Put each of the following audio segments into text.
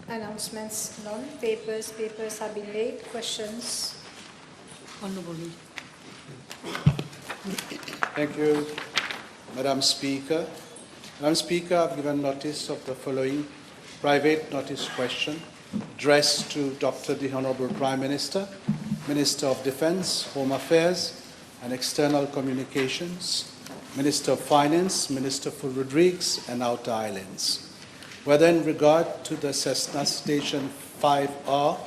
Announcements none. Papers have been laid. Questions. Honourable. Thank you, Madam Speaker. Madam Speaker, I've given notice of the following private notice question addressed to Dr. the Honourable Prime Minister, Minister of Defence, Home Affairs and External Communications, Minister of Finance, Minister for Rodrigues and Outer Islands. Whether in regard to the Cessna Station 5R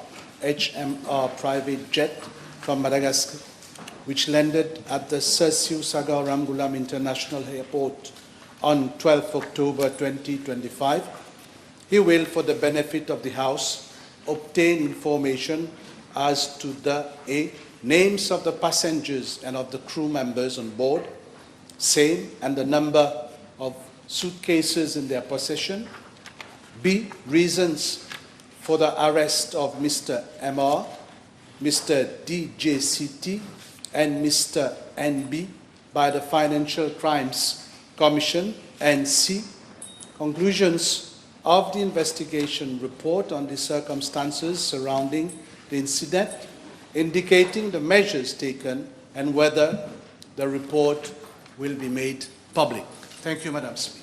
HMR private jet from Madagascar, which landed at the Sir Sagar Ramgulam International Airport on 12 October 2025, he will, for the benefit of the House, obtain information as to the A. Names of the passengers and of the crew members on board, same, and the number of suitcases in their possession. B. Reasons for the arrest of Mr. MR, Mr. DJCT, and Mr. NB by the Financial Crimes Commission. And C. Conclusions of the investigation report on the circumstances surrounding the incident, indicating the measures taken and whether the report will be made public. Thank you, Madam Speaker.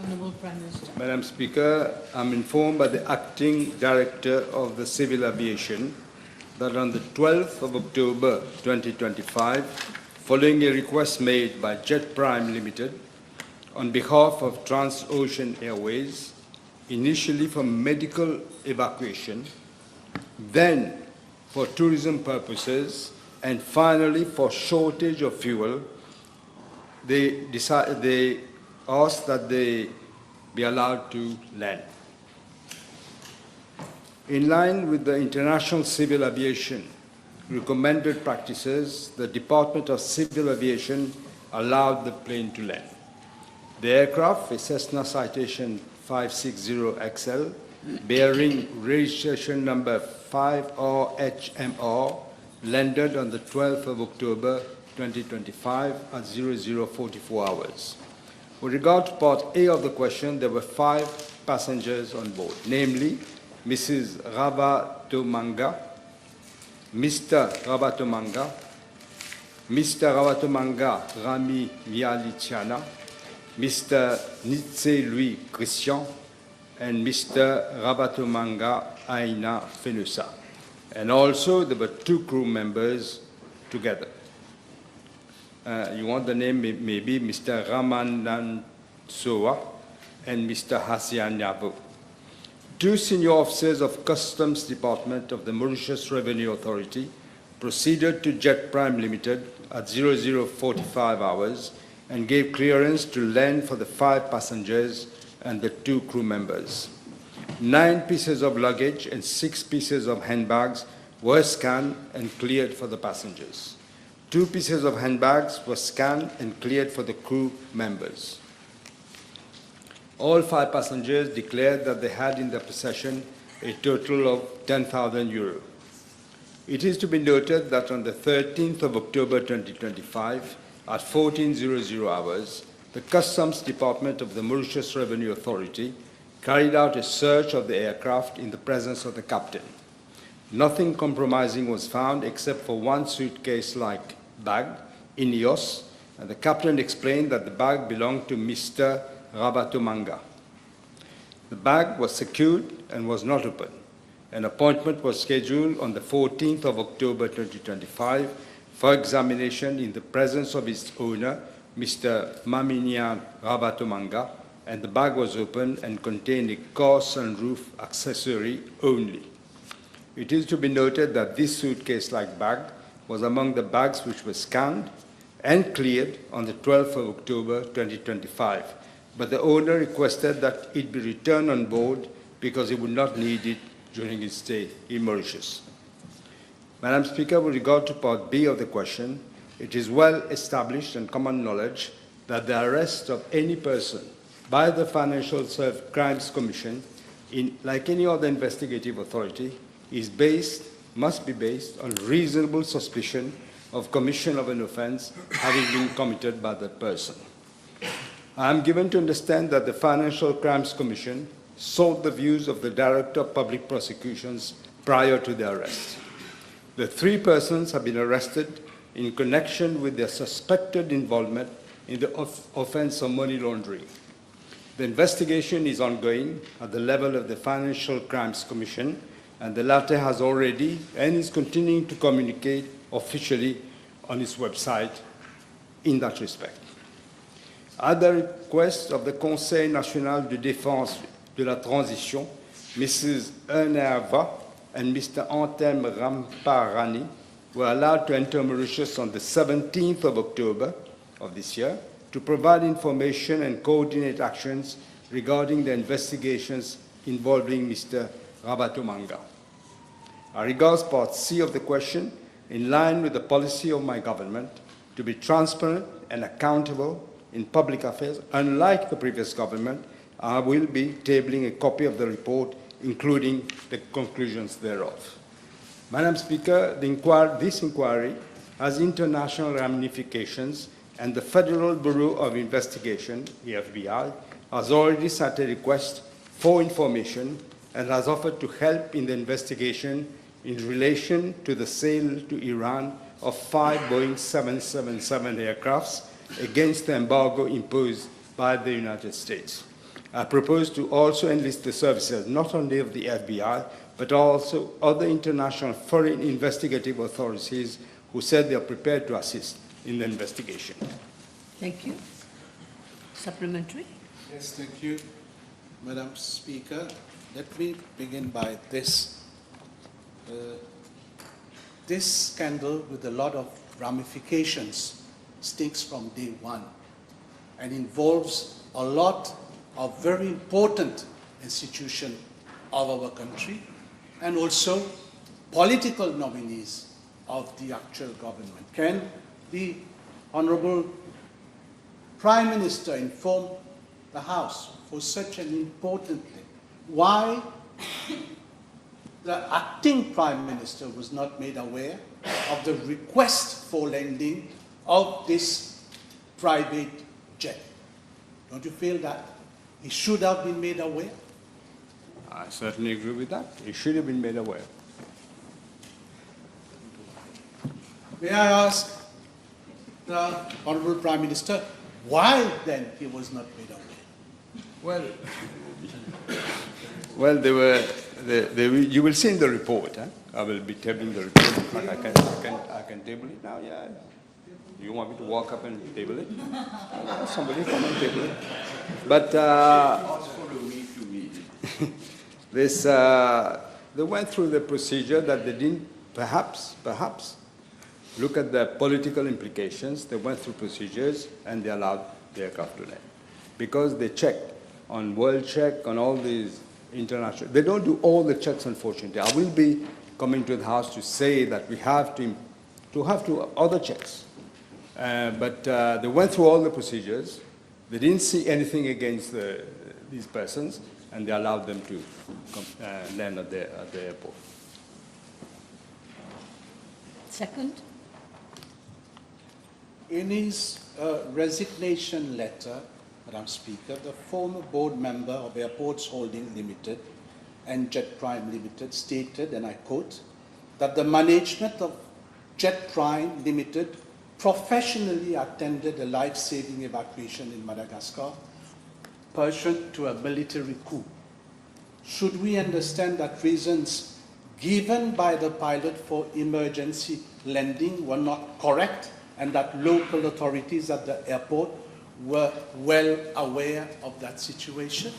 Honourable Prime Minister. Madam Speaker, I'm informed by the Acting Director of the Civil Aviation that on the 12th of October 2025, following a request made by Jet Prime Limited on behalf of Transocean Airways, initially for medical evacuation, then for tourism purposes, and finally for shortage of fuel, they asked that they be allowed to land. In line with the International Civil Aviation recommended practices, the Department of Civil Aviation allowed the plane to land. The aircraft, a Cessna Citation 560XL, bearing registration number 5RHMR, landed on the 12th of October 2025 at 0044 hours. With regard to Part A of the question, there were 5 passengers on board, namely Mrs. Ravatomanga, Mr. Ravatomanga, Mr. Ravatomanga Rami Mialitiana, Mr. Nitse Louis Christian, and Mr. Ravatomanga Aina Fenusa. And also there were 2 crew members together. You want the name, maybe Mr. Ramanand Soa and Mr. Hasian Yavu. 2 senior officers of Customs Department of the Mauritius Revenue Authority proceeded to Jet Prime Limited at 0045 hours and gave clearance to land for the 5 passengers and the 2 crew members. 9 pieces of luggage and 6 pieces of handbags were scanned and cleared for the passengers. 2 pieces of handbags were scanned and cleared for the crew members. All 5 passengers declared that they had in their possession a total of 10,000 euro. It is to be noted that on the 13th of October 2025, at 14:00 hours, the Customs Department of the Mauritius Revenue Authority carried out a search of the aircraft in the presence of the captain. Nothing compromising was found except for 1 suitcase-like bag in Ios, and the captain explained that the bag belonged to Mr. Ravatomanga. The bag was secured and was not open. An appointment was scheduled on the 14th of October 2025 for examination in the presence of its owner, Mr. Maminian Ravatomanga, and the bag was opened and contained a car sunroof accessory only. It is to be noted that this suitcase-like bag was among the bags which were scanned and cleared on the 12th of October 2025, but the owner requested that it be returned on board because he would not need it during his stay in Mauritius. Madam Speaker, with regard to Part B of the question, it is well established and common knowledge that the arrest of any person by the Financial Crimes Commission, like any other investigative authority, must be based on reasonable suspicion of commission of an offence having been committed by that person. I am given to understand that the Financial Crimes Commission sought the views of the Director of Public Prosecutions prior to their arrest. The 3 persons have been arrested in connection with their suspected involvement in the offense of money laundering. The investigation is ongoing at the level of the Financial Crimes Commission, and the latter has already and is continuing to communicate officially on its website in that respect. At the request of the Conseil national de défense de la transition, Mrs. Ernerva and Mr. Antem Ramparani were allowed to enter Mauritius on the 17th of October of this year to provide information and coordinate actions regarding the investigations involving Mr. Rabatomanga. I regards Part C of the question in line with the policy of my government to be transparent and accountable in public affairs. Unlike the previous government, I will be tabling a copy of the report, including the conclusions thereof. Madam Speaker, this inquiry has international ramifications, and the Federal Bureau of Investigation, the FBI, has already sent a request for information and has offered to help in the investigation in relation to the sale to Iran of 5 Boeing 777 aircrafts against the embargo imposed by the United States. I propose to also enlist the services not only of the FBI, but also other international foreign investigative authorities who said they are prepared to assist in the investigation. Thank you. Supplementary? Yes, thank you, Madam Speaker. Let me begin by this. This scandal, with a lot of ramifications, stinks from day one and involves a lot of very important institutions of our country and also political nominees of the actual government. Can the Honorable Prime Minister inform the House for such an important thing? Why the acting Prime Minister was not made aware of the request for lending of this private jet? Don't you feel that he should have been made aware? I certainly agree with that. He should have been made aware. May I ask the Honorable Prime Minister why then he was not made aware? Well, you will see in the report. Huh? I will be tabling the report. I can table it now. Yeah. You want me to walk up and table it? Somebody come and table it. But they went through the procedure that they didn't perhaps look at the political implications. They went through procedures and they allowed the aircraft to land because they checked on World Check, on all these international. They don't do all the checks, unfortunately. I will be coming to the House to say that we have to have other checks. But they went through all the procedures. They didn't see anything against these persons, and they allowed them to land at the airport. Second? In his resignation letter, Madam Speaker, the former board member of Airports Holding Limited and Jet Prime Limited stated, and I quote, that the management of Jet Prime Limited professionally attended a life-saving evacuation in Madagascar pursuant to a military coup. Should we understand that reasons given by the pilot for emergency landing were not correct and that local authorities at the airport were well aware of that situation?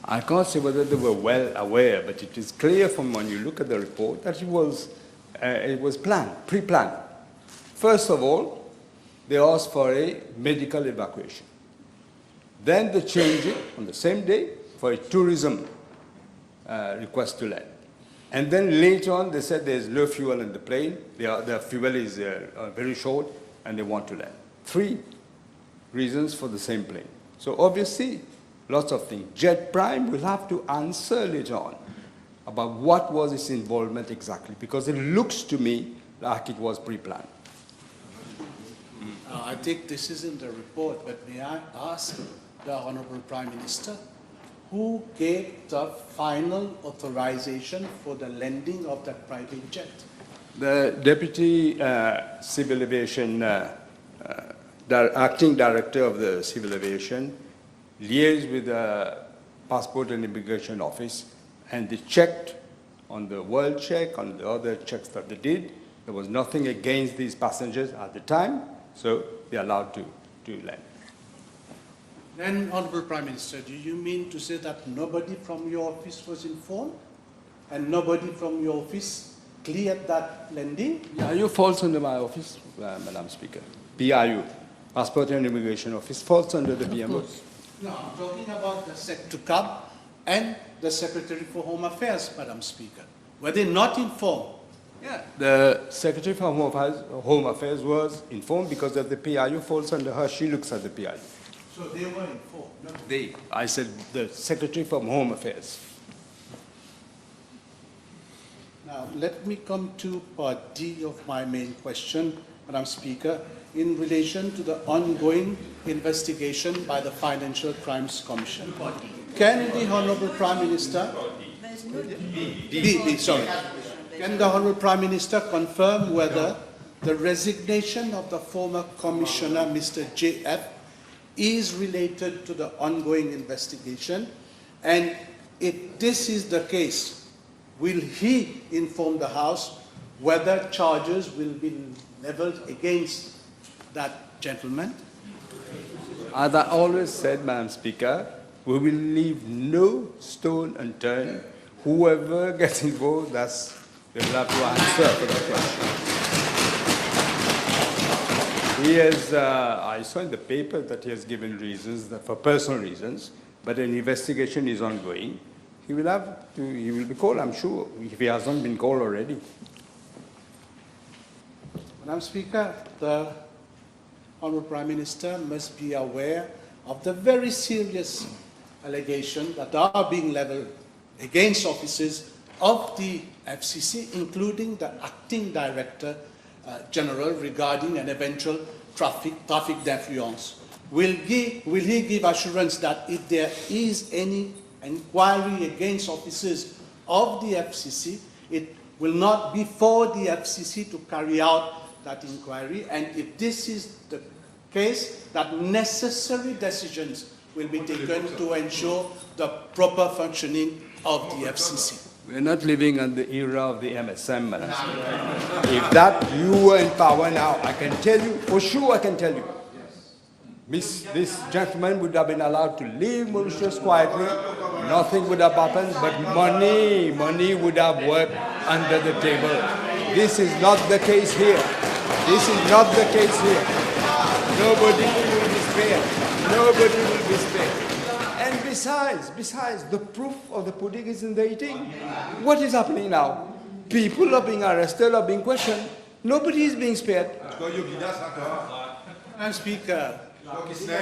I can't say whether they were well aware, but it is clear from when you look at the report that it was planned, pre-planned. First of all, they asked for a medical evacuation. Then they changed it on the same day for a tourism request to land. And then later on, they said there's low fuel in the plane, their fuel is very short, and they want to land. 3 reasons for the same plane. So obviously, lots of things. Jet Prime will have to answer later on about what was its involvement exactly, because it looks to me like it was pre-planned. I think this is in the report, but may I ask the Honorable Prime Minister, who gave the final authorization for the landing of that private jet? The Deputy Civil Aviation, Acting Director of the Civil Aviation liaised with the Passport and Immigration Office, and they checked on the world check, on the other checks that they did. There was nothing against these passengers at the time, so they're allowed to land. Then, Honorable Prime Minister, do you mean to say that nobody from your office was informed and nobody from your office cleared that landing? PIU falls under my office, Madam Speaker. PIU, Passport and Immigration Office, falls under the PMO. No, I'm talking about the SecTuCab and the Secretary for Home Affairs, Madam Speaker. Were they not informed? Yeah, the Secretary for Home Affairs was informed because of the PIU falls under her. She looks at the PIU. So they were informed? No? I said the Secretary for Home Affairs. Now, let me come to part D of my main question, Madam Speaker, in relation to the ongoing investigation by the Financial Crimes Commission. Can the Honorable Prime Minister... sorry. Can the Honorable Prime Minister confirm whether the resignation of the former Commissioner, Mr. J.F., is related to the ongoing investigation? And if this is the case, will he inform the House whether charges will be leveled against that gentleman? As I always said, Madam Speaker, we will leave no stone unturned. Whoever gets involved, they will have to answer for the question. He has, I saw in the paper that he has given reasons for personal reasons, but an investigation is ongoing. He will be called, I'm sure, if he hasn't been called already. Madam Speaker, the Honourable Prime Minister must be aware of the very serious allegations that are being levelled against officers of the FCC, including the Acting Director General regarding an eventual traffic d'influence. Will he give assurance that if there is any inquiry against officers of the FCC, it will not be for the FCC to carry out that inquiry, and if this is the case, that necessary decisions will be taken to ensure the proper functioning of the FCC? We're not living in the era of the MSM, Madam Speaker. If that you were in power now, I can tell you, for sure I can tell you, this gentleman would have been allowed to leave Mauritius quietly, nothing would have happened, but money would have worked under the table. This is not the case here. This is not the case here. Nobody will be spared. Nobody will be spared. And besides, the proof of the pudding is in the eating. What is happening now? People are being arrested, are being questioned. Nobody is being spared. Madam Speaker,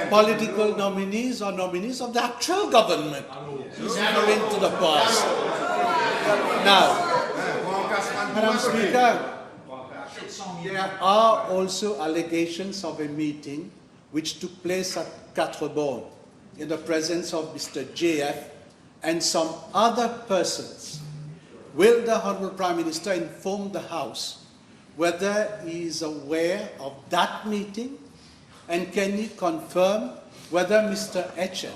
political nominees are nominees of the actual government. Referring to the past. Now, Madam Speaker, there are also allegations of a meeting which took place at Quatre Bornes in the presence of Mr. JF and some other persons. Will the Honourable Prime Minister inform the House whether he is aware of that meeting, and can he confirm whether Mr. Etchen,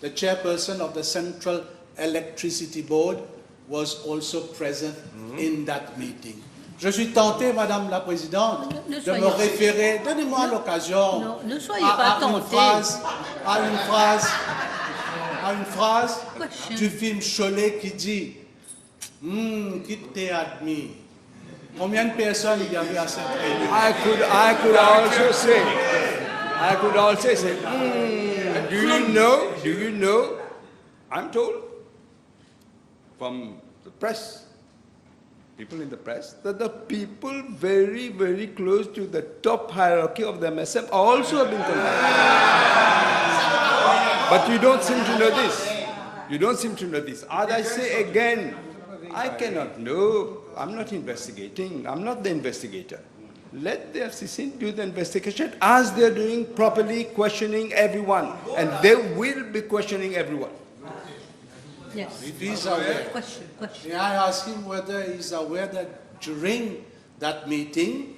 the chairperson of the Central Electricity Board, was also present in that meeting? Je suis tenté, Madame la Présidente, de me référer, donnez-moi l'occasion, à une phrase du film Cholet qui dit qui t'est admis. Combien de personnes il y avait à cette réunion? I could also say, do you know, I'm told from the press, people in the press, that the people very, very close to the top hierarchy of the MSM also have been contacted. But you don't seem to know this. You don't seem to know this. As I say again, I cannot know. I'm not investigating. I'm not the investigator. Let the FCC do the investigation as they're doing, properly questioning everyone. And they will be questioning everyone. Yes. If he's aware, Question. may I ask him whether he's aware that during that meeting,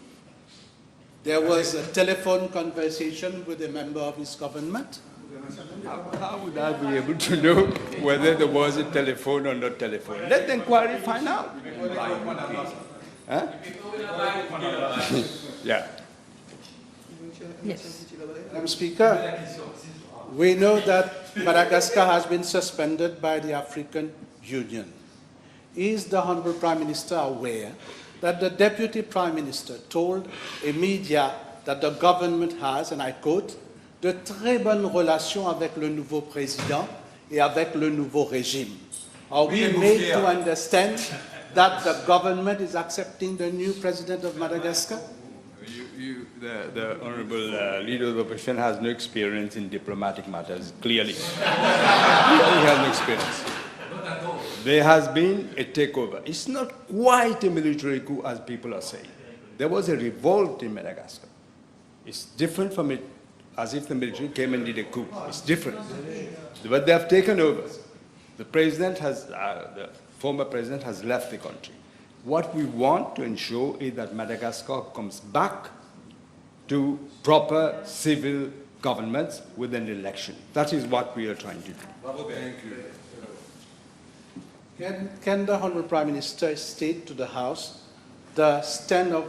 there was a telephone conversation with a member of his government? How would I be able to know whether there was a telephone or not telephone? Let the inquiry find out. Huh? Yeah. Yes. Madam Speaker, we know that Madagascar has been suspended by the African Union. Is the Honourable Prime Minister aware that the Deputy Prime Minister told a media that the government has, and I quote, de très bonnes relations avec le nouveau président et avec le nouveau régime? Are we made to understand that the government is accepting the new president of Madagascar? The Honourable Leader of the Opposition has no experience in diplomatic matters, clearly. Clearly has no experience. There has been a takeover. It's not quite a military coup as people are saying. There was a revolt in Madagascar. It's different from it as if the military came and did a coup. It's different. But they have taken over. The president has, the former president has left the country. What we want to ensure is that Madagascar comes back to proper civil governments with an election. That is what we are trying to do. Thank you. Can the Honourable Prime Minister state to the House the stand of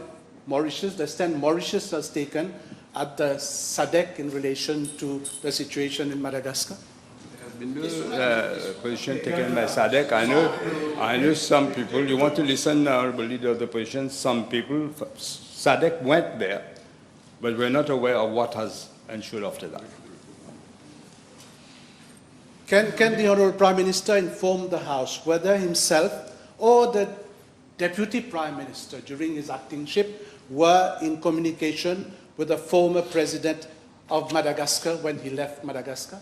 Mauritius, the stand Mauritius has taken at the SADC in relation to the situation in Madagascar? There has been no position taken by SADC. I know some people, you want to listen, Honourable Leader of the Opposition, some people, SADC went there, but we're not aware of what has ensued after that. Can the Honourable Prime Minister inform the House whether himself or the Deputy Prime Minister during his actingship were in communication with the former President of Madagascar when he left Madagascar?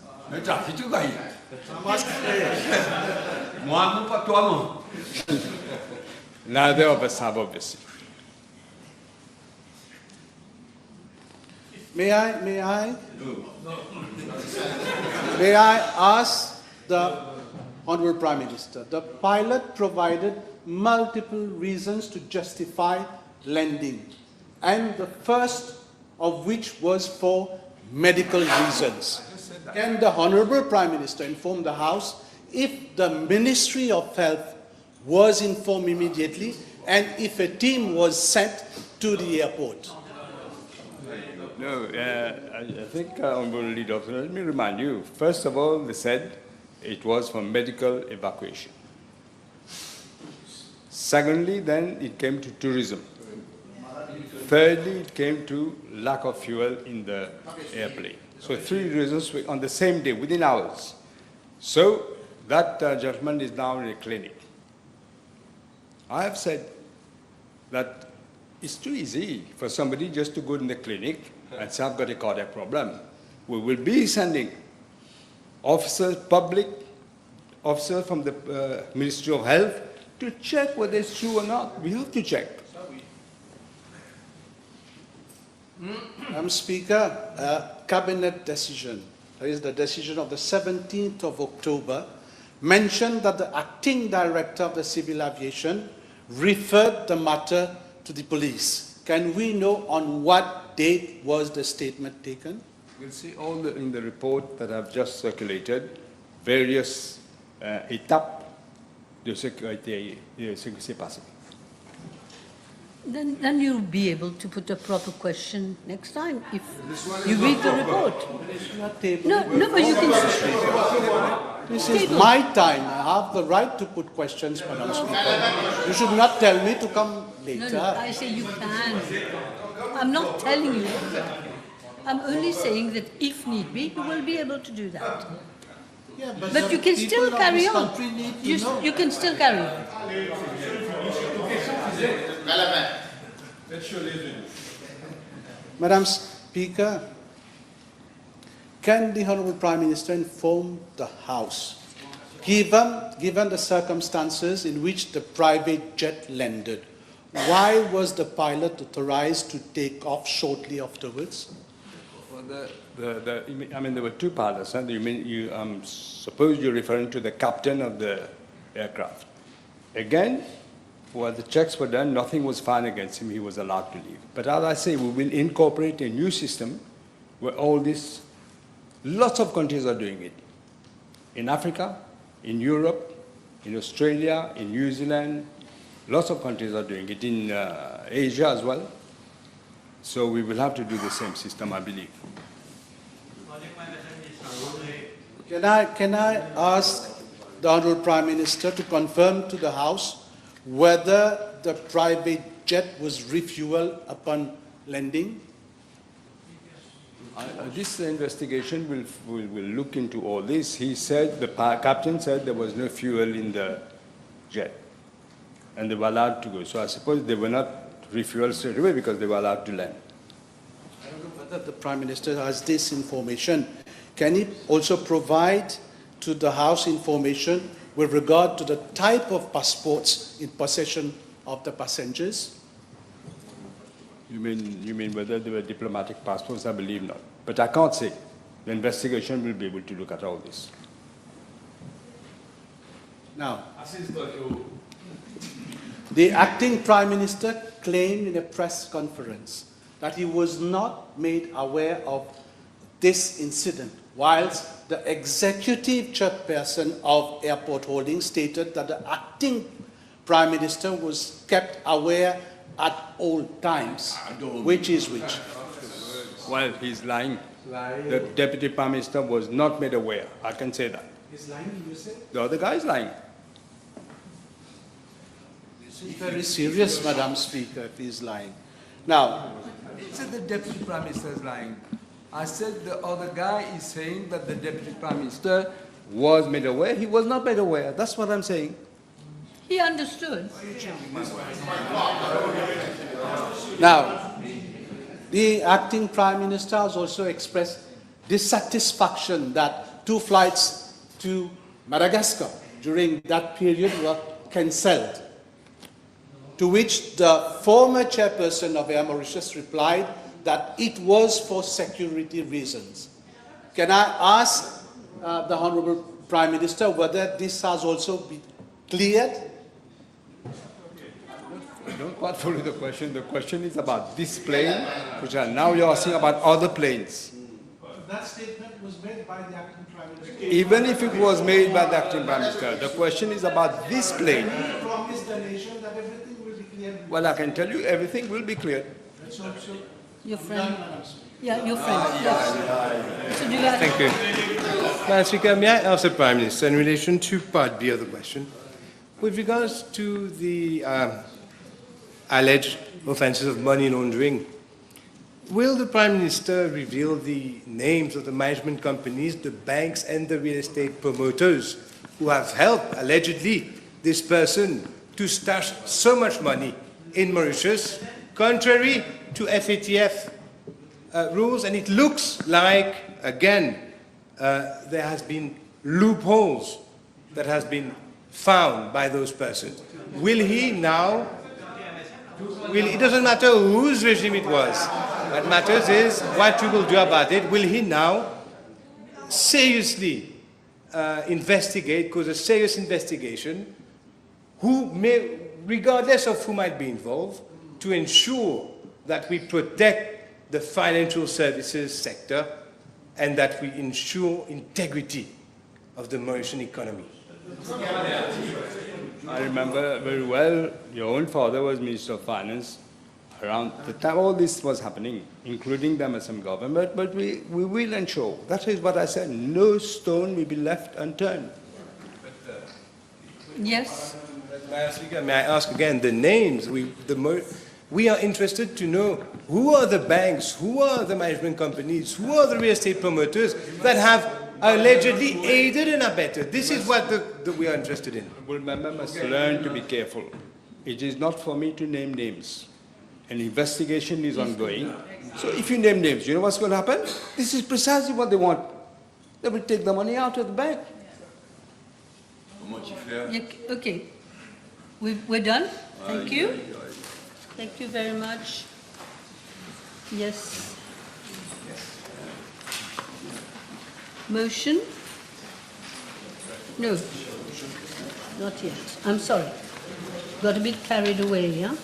Neither of us have, obviously. May I ask the Honourable Prime Minister, the pilot provided multiple reasons to justify lending, and the first of which was for medical reasons. Can the Honourable Prime Minister inform the House if the Ministry of Health was informed immediately and if a team was sent to the airport? No, I think, Honourable Leader, let me remind you, first of all, they said it was for medical evacuation. Secondly, then it came to tourism. Thirdly, it came to lack of fuel in the airplane. So 3 reasons on the same day, within hours. So that gentleman is now in a clinic. I have said that it's too easy for somebody just to go in the clinic and say, I've got a cardiac problem. We will be sending officers, public officers from the Ministry of Health to check whether it's true or not. We have to check. Madam Speaker, a cabinet decision, that is the decision of the 17th of October, mentioned that the acting director of the civil aviation referred the matter to the police. Can we know on what date was the statement taken? We'll see all in the report that I've just circulated, various étapes de ce qui s'est passé. Then you'll be able to put a proper question next time if you read the report. No, but you can. This is my time. I have the right to put questions, Madam Speaker. You should not tell me to come later. No, I say you can. I'm not telling you. I'm only saying that if need be, you will be able to do that. Yeah, But you can still carry on. You can still carry on. Madam Speaker, can the Honourable Prime Minister inform the House, given the circumstances in which the private jet landed, why was the pilot authorized to take off shortly afterwards? I mean, there were two pilots. Huh? Suppose you're referring to the captain of the aircraft. Again, while the checks were done, nothing was found against him. He was allowed to leave. But as I say, we will incorporate a new system where all this, lots of countries are doing it. In Africa, in Europe, in Australia, in New Zealand, lots of countries are doing it. In Asia as well. So we will have to do the same system, I believe. Can I ask the Honourable Prime Minister to confirm to the House whether the private jet was refueled upon landing? This investigation will look into all this. He said, the captain said there was no fuel in the jet and they were allowed to go. So I suppose they were not refueled straight away because they were allowed to land. I don't know whether the Prime Minister has this information. Can he also provide to the House information with regard to the type of passports in possession of the passengers? You mean whether they were diplomatic passports? I believe not. But I can't say. The investigation will be able to look at all this. Now, the acting Prime Minister claimed in a press conference that he was not made aware of this incident, whilst the executive chairperson of Airport Holdings stated that the acting Prime Minister was kept aware at all times. Which is which? Well, he's lying. The Deputy Prime Minister was not made aware. I can say that. He's lying, you say? The other guy is lying. This is very serious, Madam Speaker, if he's lying. Now, He said the Deputy Prime Minister is lying. I said the other guy is saying that the Deputy Prime Minister Was made aware. He was not made aware. That's what I'm saying. He understood. Now, the acting Prime Minister has also expressed dissatisfaction that 2 flights to Madagascar during that period were cancelled. To which the former chairperson of Air Mauritius replied that it was for security reasons. Can I ask the Honourable Prime Minister whether this has also been cleared? I don't quite follow the question. The question is about this plane, which now you're asking about other planes. That statement was made by the acting Prime Minister. Even if it was made by the acting Prime Minister, the question is about this plane. He promised the nation that everything will be cleared. Well, I can tell you everything will be cleared. Let's hope so. Your friend. Yeah, your friend. Yes. So do you have Thank you. Madam Speaker, may I ask the Prime Minister in relation to Part B of the question, with regards to the alleged offences of money laundering, will the Prime Minister reveal the names of the management companies, the banks and the real estate promoters who have helped, allegedly, this person to stash so much money in Mauritius, contrary to FATF rules? And it looks like, again, there has been loopholes that has been found by those persons. Will he now, it doesn't matter whose regime it was, what matters is what we will do about it. Will he now seriously investigate, cause a serious investigation, who may, regardless of who might be involved, to ensure that we protect the financial services sector and that we ensure integrity of the Mauritian economy? I remember very well, your own father was Minister of Finance around the time all this was happening, including the MSM government, but we will ensure. That is what I said, no stone will be left unturned. Yes. Madam Speaker, may I ask again the names? We are interested to know who are the banks, who are the management companies, who are the real estate promoters that have allegedly aided and abetted. This is what we are interested in. Member must learn to be careful. It is not for me to name names. An investigation is ongoing. So if you name names, you know what's going to happen? This is precisely what they want. They will take the money out of the bank. Yeah, okay. We're done. Thank you. Thank you very much. Yes. Motion? No, not yet. I'm sorry. Got a bit carried away, yeah?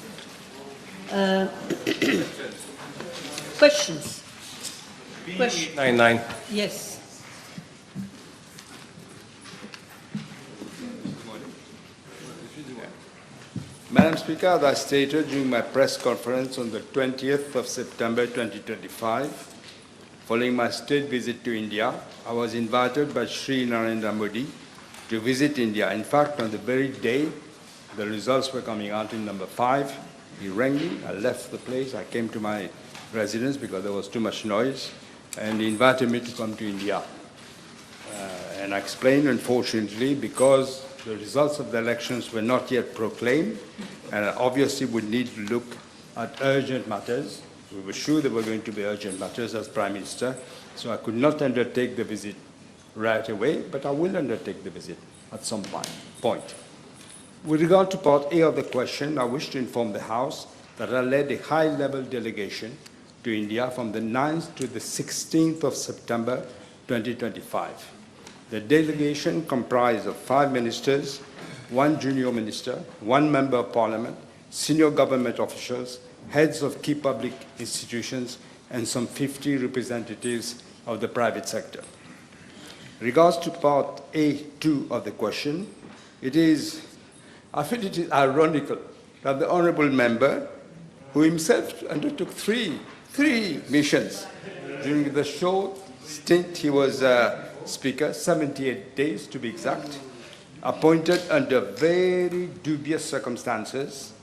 Questions? Question? 99. Yes. Madam Speaker, as I stated during my press conference on the 20th of September 2025, following my state visit to India, I was invited by Sri Narendra Modi to visit India. In fact, on the very day the results were coming out in number 5, he rang me. I left the place. I came to my residence because there was too much noise, and he invited me to come to India. And I explained, unfortunately, because the results of the elections were not yet proclaimed, and obviously would need to look at urgent matters. We were sure there were going to be urgent matters as Prime Minister, so I could not undertake the visit right away, but I will undertake the visit at some point. With regard to Part A of the question, I wish to inform the House that I led a high-level delegation to India from the 9th to the 16th of September 2025. The delegation comprised of 5 ministers, 1 junior minister, 1 member of parliament, senior government officials, heads of key public institutions, and some 50 representatives of the private sector. Regards to Part A2 of the question, I feel it is ironical that the honourable member, who himself undertook three missions during the short stint he was Speaker, 78 days to be exact, appointed under very dubious circumstances,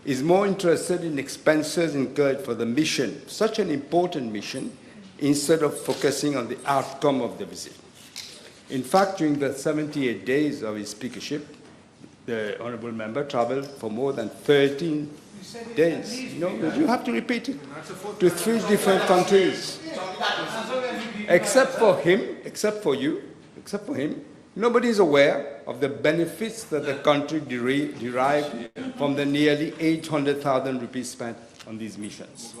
is more interested in expenses incurred for the mission, such an important mission, instead of focusing on the outcome of the visit. In fact, during the 78 days of his speakership, the honourable member travelled for more than 13 days. No, you have to repeat it. To 3 different countries. Except for him, nobody is aware of the benefits that the country derived from the nearly 800,000 rupees spent on these missions.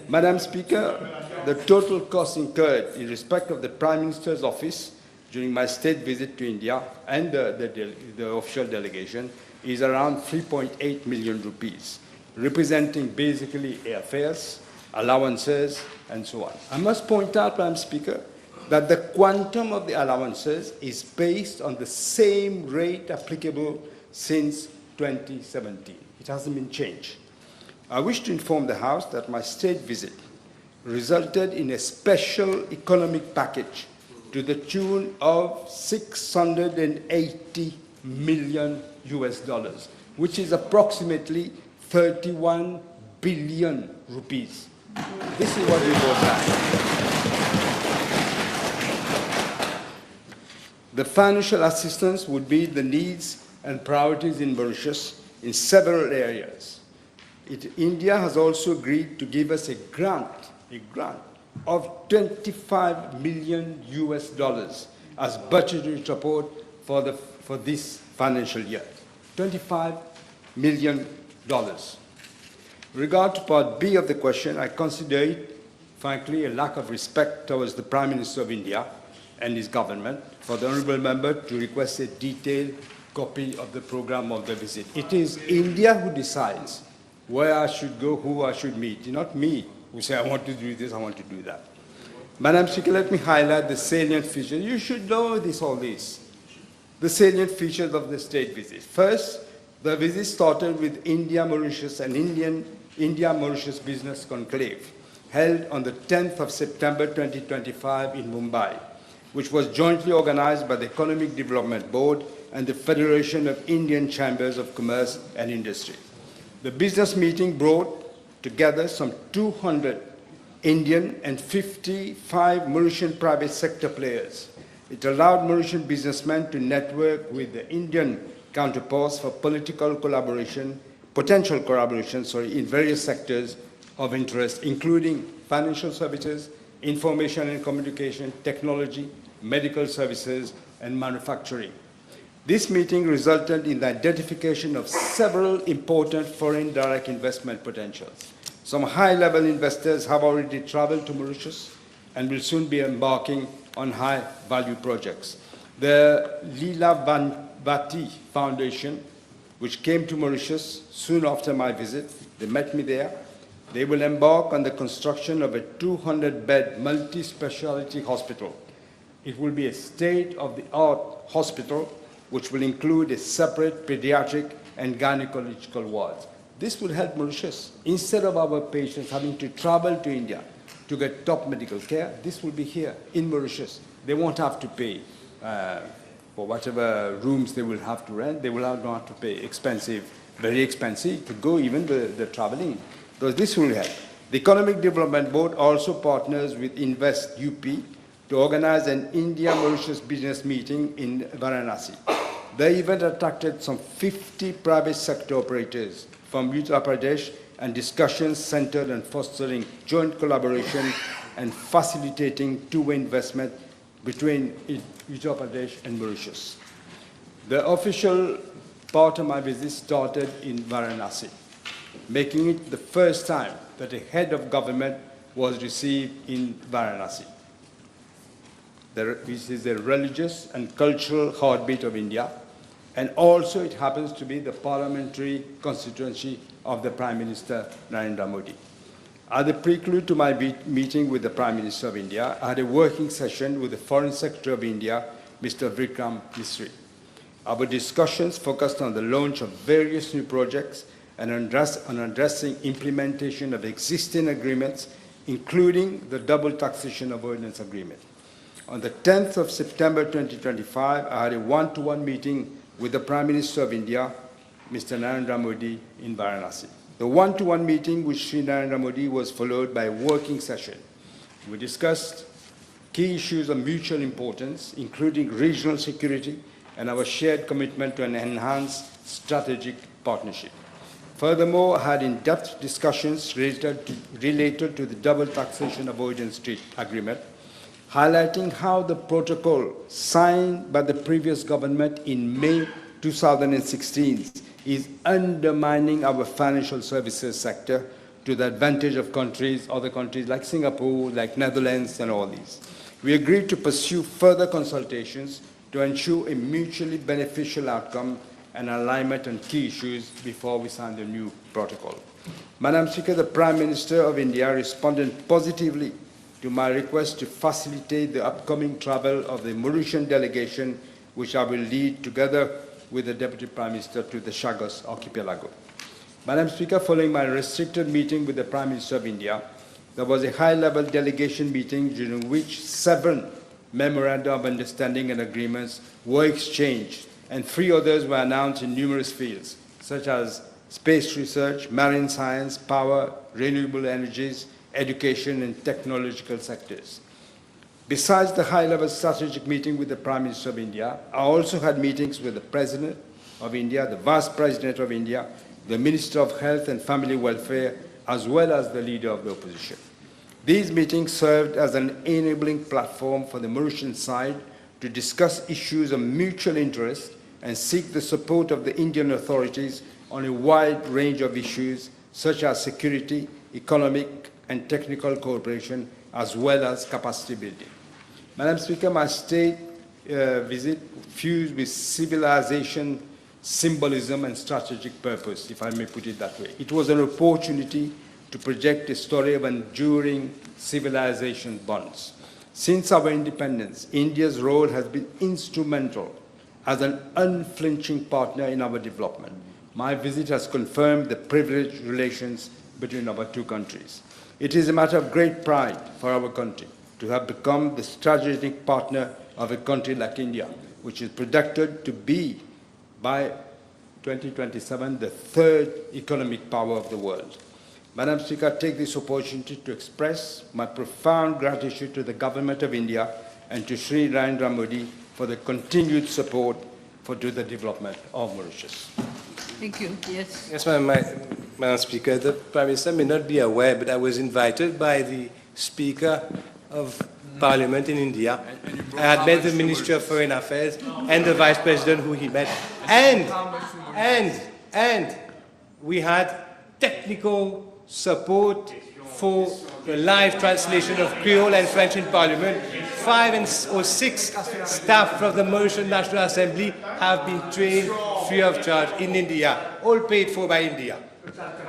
Madam Speaker, the total cost incurred in respect of the Prime Minister's office during my state visit to India and the official delegation is around 3.8 million rupees, representing basically airfares, allowances, and so on. I must point out, Madam Speaker, that the quantum of the allowances is based on the same rate applicable since 2017. It hasn't been changed. I wish to inform the House that my state visit resulted in a special economic package to the tune of $680 million, which is approximately 31 billion rupees. This is what we brought back. The financial assistance would meet the needs and priorities in Mauritius in several areas. India has also agreed to give us a grant of $25 million as budgetary support for this financial year. $25 million. With regard to Part B of the question, I consider it, frankly, a lack of respect towards the Prime Minister of India and his government for the honourable member to request a detailed copy of the programme of the visit. It is India who decides where I should go, who I should meet, not me who say I want to do this, I want to do that. Madam Speaker, let me highlight the salient features. You should know all this. The salient features of the state visit. First, the visit started with India-Mauritius and India-Mauritius Business Conclave, held on the 10th of September 2025 in Mumbai, which was jointly organized by the Economic Development Board and the Federation of Indian Chambers of Commerce and Industry. The business meeting brought together some 200 Indian and 55 Mauritian private sector players. It allowed Mauritian businessmen to network with the Indian counterparts for potential collaboration, in various sectors of interest, including financial services, information and communication, technology, medical services, and manufacturing. This meeting resulted in the identification of several important foreign direct investment potentials. Some high-level investors have already traveled to Mauritius and will soon be embarking on high-value projects. The Leela Bhatti Foundation, which came to Mauritius soon after my visit, they met me there. They will embark on the construction of a 200-bed multi-specialty hospital. It will be a state-of-the-art hospital which will include a separate pediatric and gynecological wards. This will help Mauritius. Instead of our patients having to travel to India to get top medical care, this will be here in Mauritius. They won't have to pay for whatever rooms they will have to rent. They will not have to pay expensive, very expensive to go even the traveling. So this will help. The Economic Development Board also partners with Invest UP to organize an India-Mauritius business meeting in Varanasi. The event attracted some 50 private sector operators from Uttar Pradesh, and discussions centered on fostering joint collaboration and facilitating two-way investment between Uttar Pradesh and Mauritius. The official part of my visit started in Varanasi, making it the first time that a head of government was received in Varanasi. This is the religious and cultural heartbeat of India, and also it happens to be the parliamentary constituency of the Prime Minister Narendra Modi. As a prelude to my meeting with the Prime Minister of India, I had a working session with the Foreign Secretary of India, Mr. Vikram Misri. Our discussions focused on the launch of various new projects and on addressing implementation of existing agreements, including the double taxation avoidance agreement. On the 10th of September 2025, I had a one-to-one meeting with the Prime Minister of India, Mr. Narendra Modi, in Varanasi. The one-to-one meeting with Sri Narendra Modi was followed by a working session. We discussed key issues of mutual importance, including regional security and our shared commitment to an enhanced strategic partnership. Furthermore, I had in-depth discussions related to the double taxation avoidance agreement, highlighting how the protocol signed by the previous government in May 2016 is undermining our financial services sector to the advantage of other countries like Singapore, like Netherlands, and all these. We agreed to pursue further consultations to ensure a mutually beneficial outcome and alignment on key issues before we sign the new protocol. Madam Speaker, the Prime Minister of India responded positively to my request to facilitate the upcoming travel of the Mauritian delegation, which I will lead together with the Deputy Prime Minister to the Chagos Archipelago. Madam Speaker, following my restricted meeting with the Prime Minister of India, there was a high-level delegation meeting during which 7 memoranda of understanding and agreements were exchanged, and 3 others were announced in numerous fields, such as space research, marine science, power, renewable energies, education, and technological sectors. Besides the high-level strategic meeting with the Prime Minister of India, I also had meetings with the President of India, the Vice President of India, the Minister of Health and Family Welfare, as well as the Leader of the Opposition. These meetings served as an enabling platform for the Mauritian side to discuss issues of mutual interest and seek the support of the Indian authorities on a wide range of issues such as security, economic and technical cooperation, as well as capacity building. Madam Speaker, my state visit fused with civilization, symbolism, and strategic purpose, if I may put it that way. It was an opportunity to project a story of enduring civilization bonds. Since our independence, India's role has been instrumental as an unflinching partner in our development. My visit has confirmed the privileged relations between our two countries. It is a matter of great pride for our country to have become the strategic partner of a country like India, which is projected to be, by 2027, the 3rd economic power of the world. Madam Speaker, I take this opportunity to express my profound gratitude to the Government of India and to Sri Narendra Modi for the continued support to the development of Mauritius. Thank you. Yes. Yes, Madam Speaker. The Prime Minister may not be aware, but I was invited by the Speaker of Parliament in India. I had met the Minister of Foreign Affairs and the Vice President who he met. And we had technical support for a live translation of Creole and French in Parliament. 5 or 6 staff from the Mauritian National Assembly have been trained free of charge in India, all paid for by India.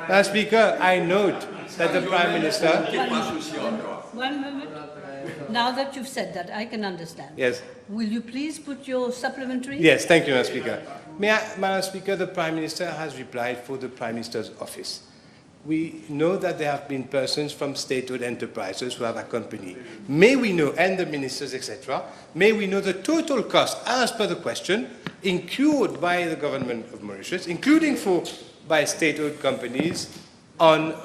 Madam Speaker, I note that the Prime Minister... One moment. Now that you've said that, I can understand. Yes. Will you please put your supplementary? Yes, thank you, Madam Speaker. Madam Speaker, the Prime Minister has replied for the Prime Minister's office. We know that there have been persons from state-owned enterprises who have accompanied. May we know, and the ministers, etc., may we know the total cost, as per the question, incurred by the government of Mauritius, including by state-owned companies, on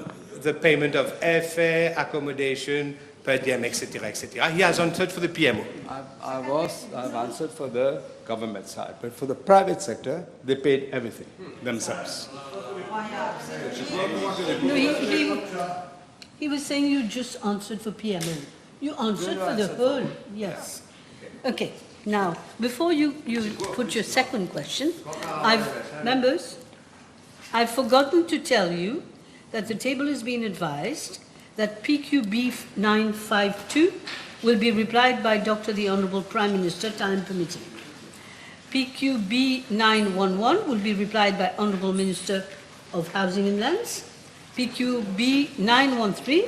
the payment of airfare, accommodation, per diem, etc., etc. He has answered for the PMO. I've answered for the government side, but for the private sector, they paid everything themselves. No, he was saying you just answered for PMO. You answered for the whole, yes. Okay, now, before you put your second question, members, I've forgotten to tell you that the table has been advised that PQB 952 will be replied by Dr. the Honourable Prime Minister, time permitting. PQB 911 will be replied by Honourable Minister of Housing and Lands. PQB 913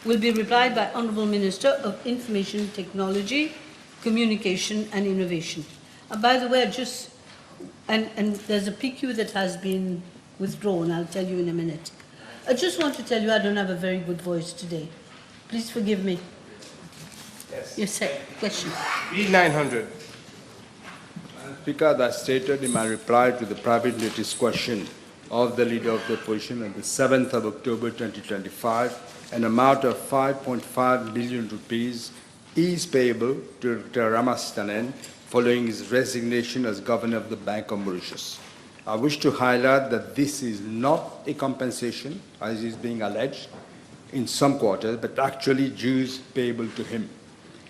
will be replied by Honourable Minister of Information Technology, Communication and Innovation. By the way, and there's a PQ that has been withdrawn, I'll tell you in a minute. I just want to tell you I don't have a very good voice today. Please forgive me. Yes. Your second question. B900. Speaker, as I stated in my reply to the private notice question of the Leader of the Opposition on the 7th of October 2025, an amount of 5.5 million rupees is payable to Dr. Ramasitanen following his resignation as Governor of the Bank of Mauritius. I wish to highlight that this is not a compensation, as is being alleged in some quarters, but actually dues payable to him.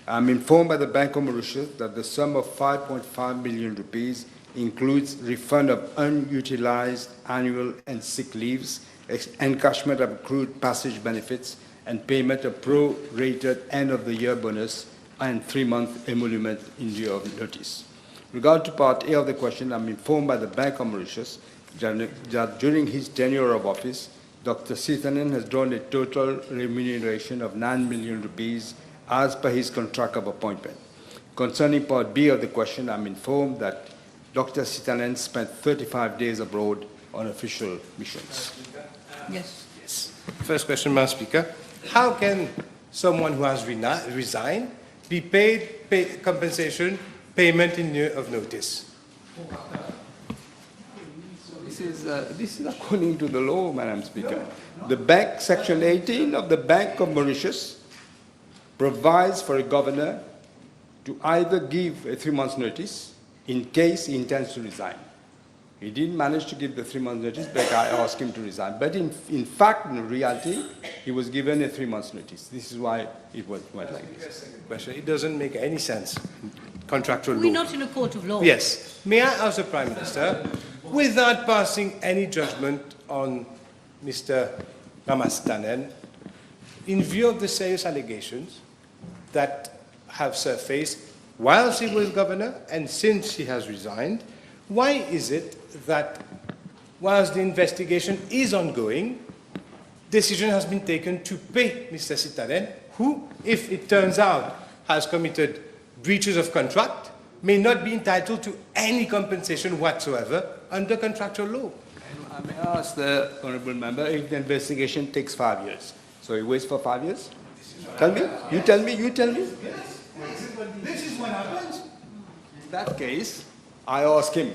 I am informed by the Bank of Mauritius that the sum of 5.5 million rupees includes refund of unutilized annual and sick leaves, encashment of accrued passage benefits, and payment of pro-rated end-of-the-year bonus and 3-month emolument in lieu of notice. Regard to Part A of the question, I am informed by the Bank of Mauritius that during his tenure of office, Dr. Sitanen has drawn a total remuneration of 9 million rupees as per his contract of appointment. Concerning Part B of the question, I am informed that Dr. Sitanen spent 35 days abroad on official missions. Yes. Yes. First question, Madam Speaker. How can someone who has resigned be paid compensation payment in lieu of notice? This is according to the law, Madam Speaker. The Bank, Section 18 of the Bank of Mauritius provides for a governor to either give a 3-month notice in case he intends to resign. He didn't manage to give the 3-month notice, but I asked him to resign. But in fact, in reality, he was given a 3-month notice. This is why it went like this. Question. It doesn't make any sense. Contractual law. We're not in a court of law. Yes. May I ask the Prime Minister, without passing any judgment on Mr. Ramasitanen, in view of the serious allegations that have surfaced whilst he was governor and since he has resigned, why is it that whilst the investigation is ongoing, decision has been taken to pay Mr. Sitanen, who, if it turns out, has committed breaches of contract, may not be entitled to any compensation whatsoever under contractual law? I may ask the honourable member if the investigation takes 5 years. So he waits for 5 years? Tell me. You tell me. You tell me. This is what happens. In that case, I ask him,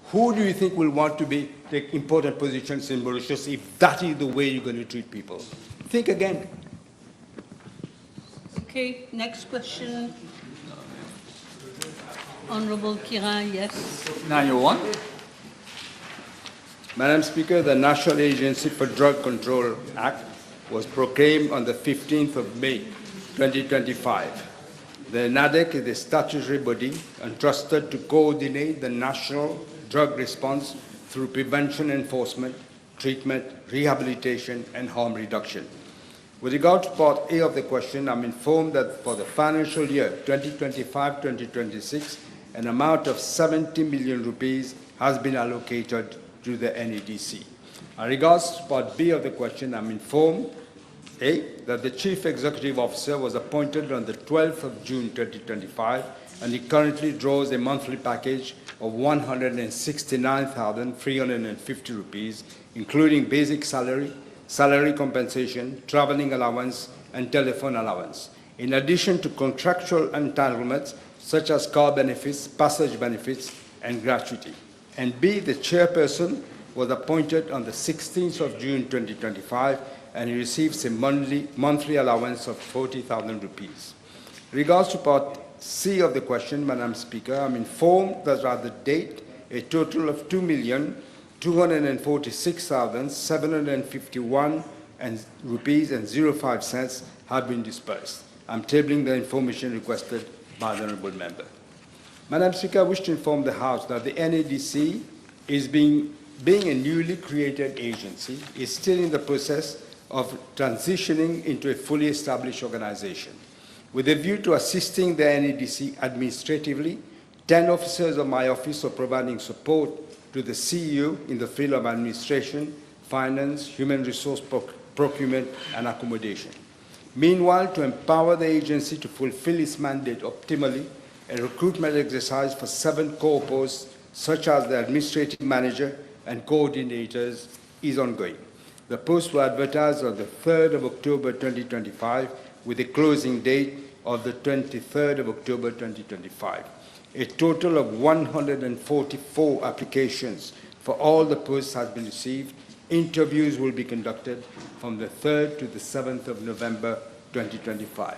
who do you think will want to take important positions in Mauritius if that is the way you're going to treat people? Think again. Okay, next question. Honourable Kiran, yes. 901. Madam Speaker, the National Agency for Drug Control Act was proclaimed on the 15th of May, 2025. The NADEC is a statutory body entrusted to coordinate the national drug response through prevention enforcement, treatment, rehabilitation, and harm reduction. With regard to Part A of the question, I'm informed that for the financial year 2025-2026, an amount of 70 million rupees has been allocated to the NEDC. As regards to Part B of the question, I'm informed A, that the Chief Executive Officer was appointed on the 12th of June 2025, and he currently draws a monthly package of 169,350 rupees, including basic salary, salary compensation, traveling allowance, and telephone allowance, in addition to contractual entitlements such as car benefits, passage benefits, and gratuity. And B, the chairperson was appointed on the 16th of June 2025, and he receives a monthly allowance of 40,000 rupees. Regards to Part C of the question, Madam Speaker, I'm informed that at the date, a total of 2,246,751 rupees and 05 cents have been disbursed. I'm tabling the information requested by the Honourable Member. Madam Speaker, I wish to inform the House that the NADC is being a newly created agency, is still in the process of transitioning into a fully established organization. With a view to assisting the NADC administratively, 10 officers of my office are providing support to the CEO in the field of administration, finance, human resource procurement, and accommodation. Meanwhile, to empower the agency to fulfill its mandate optimally, a recruitment exercise for 7 core posts, such as the administrative manager and coordinators, is ongoing. The posts were advertised on the 3rd of October 2025 with a closing date of the 23rd of October 2025. A total of 144 applications for all the posts has been received. Interviews will be conducted from the 3rd to the 7th of November 2025.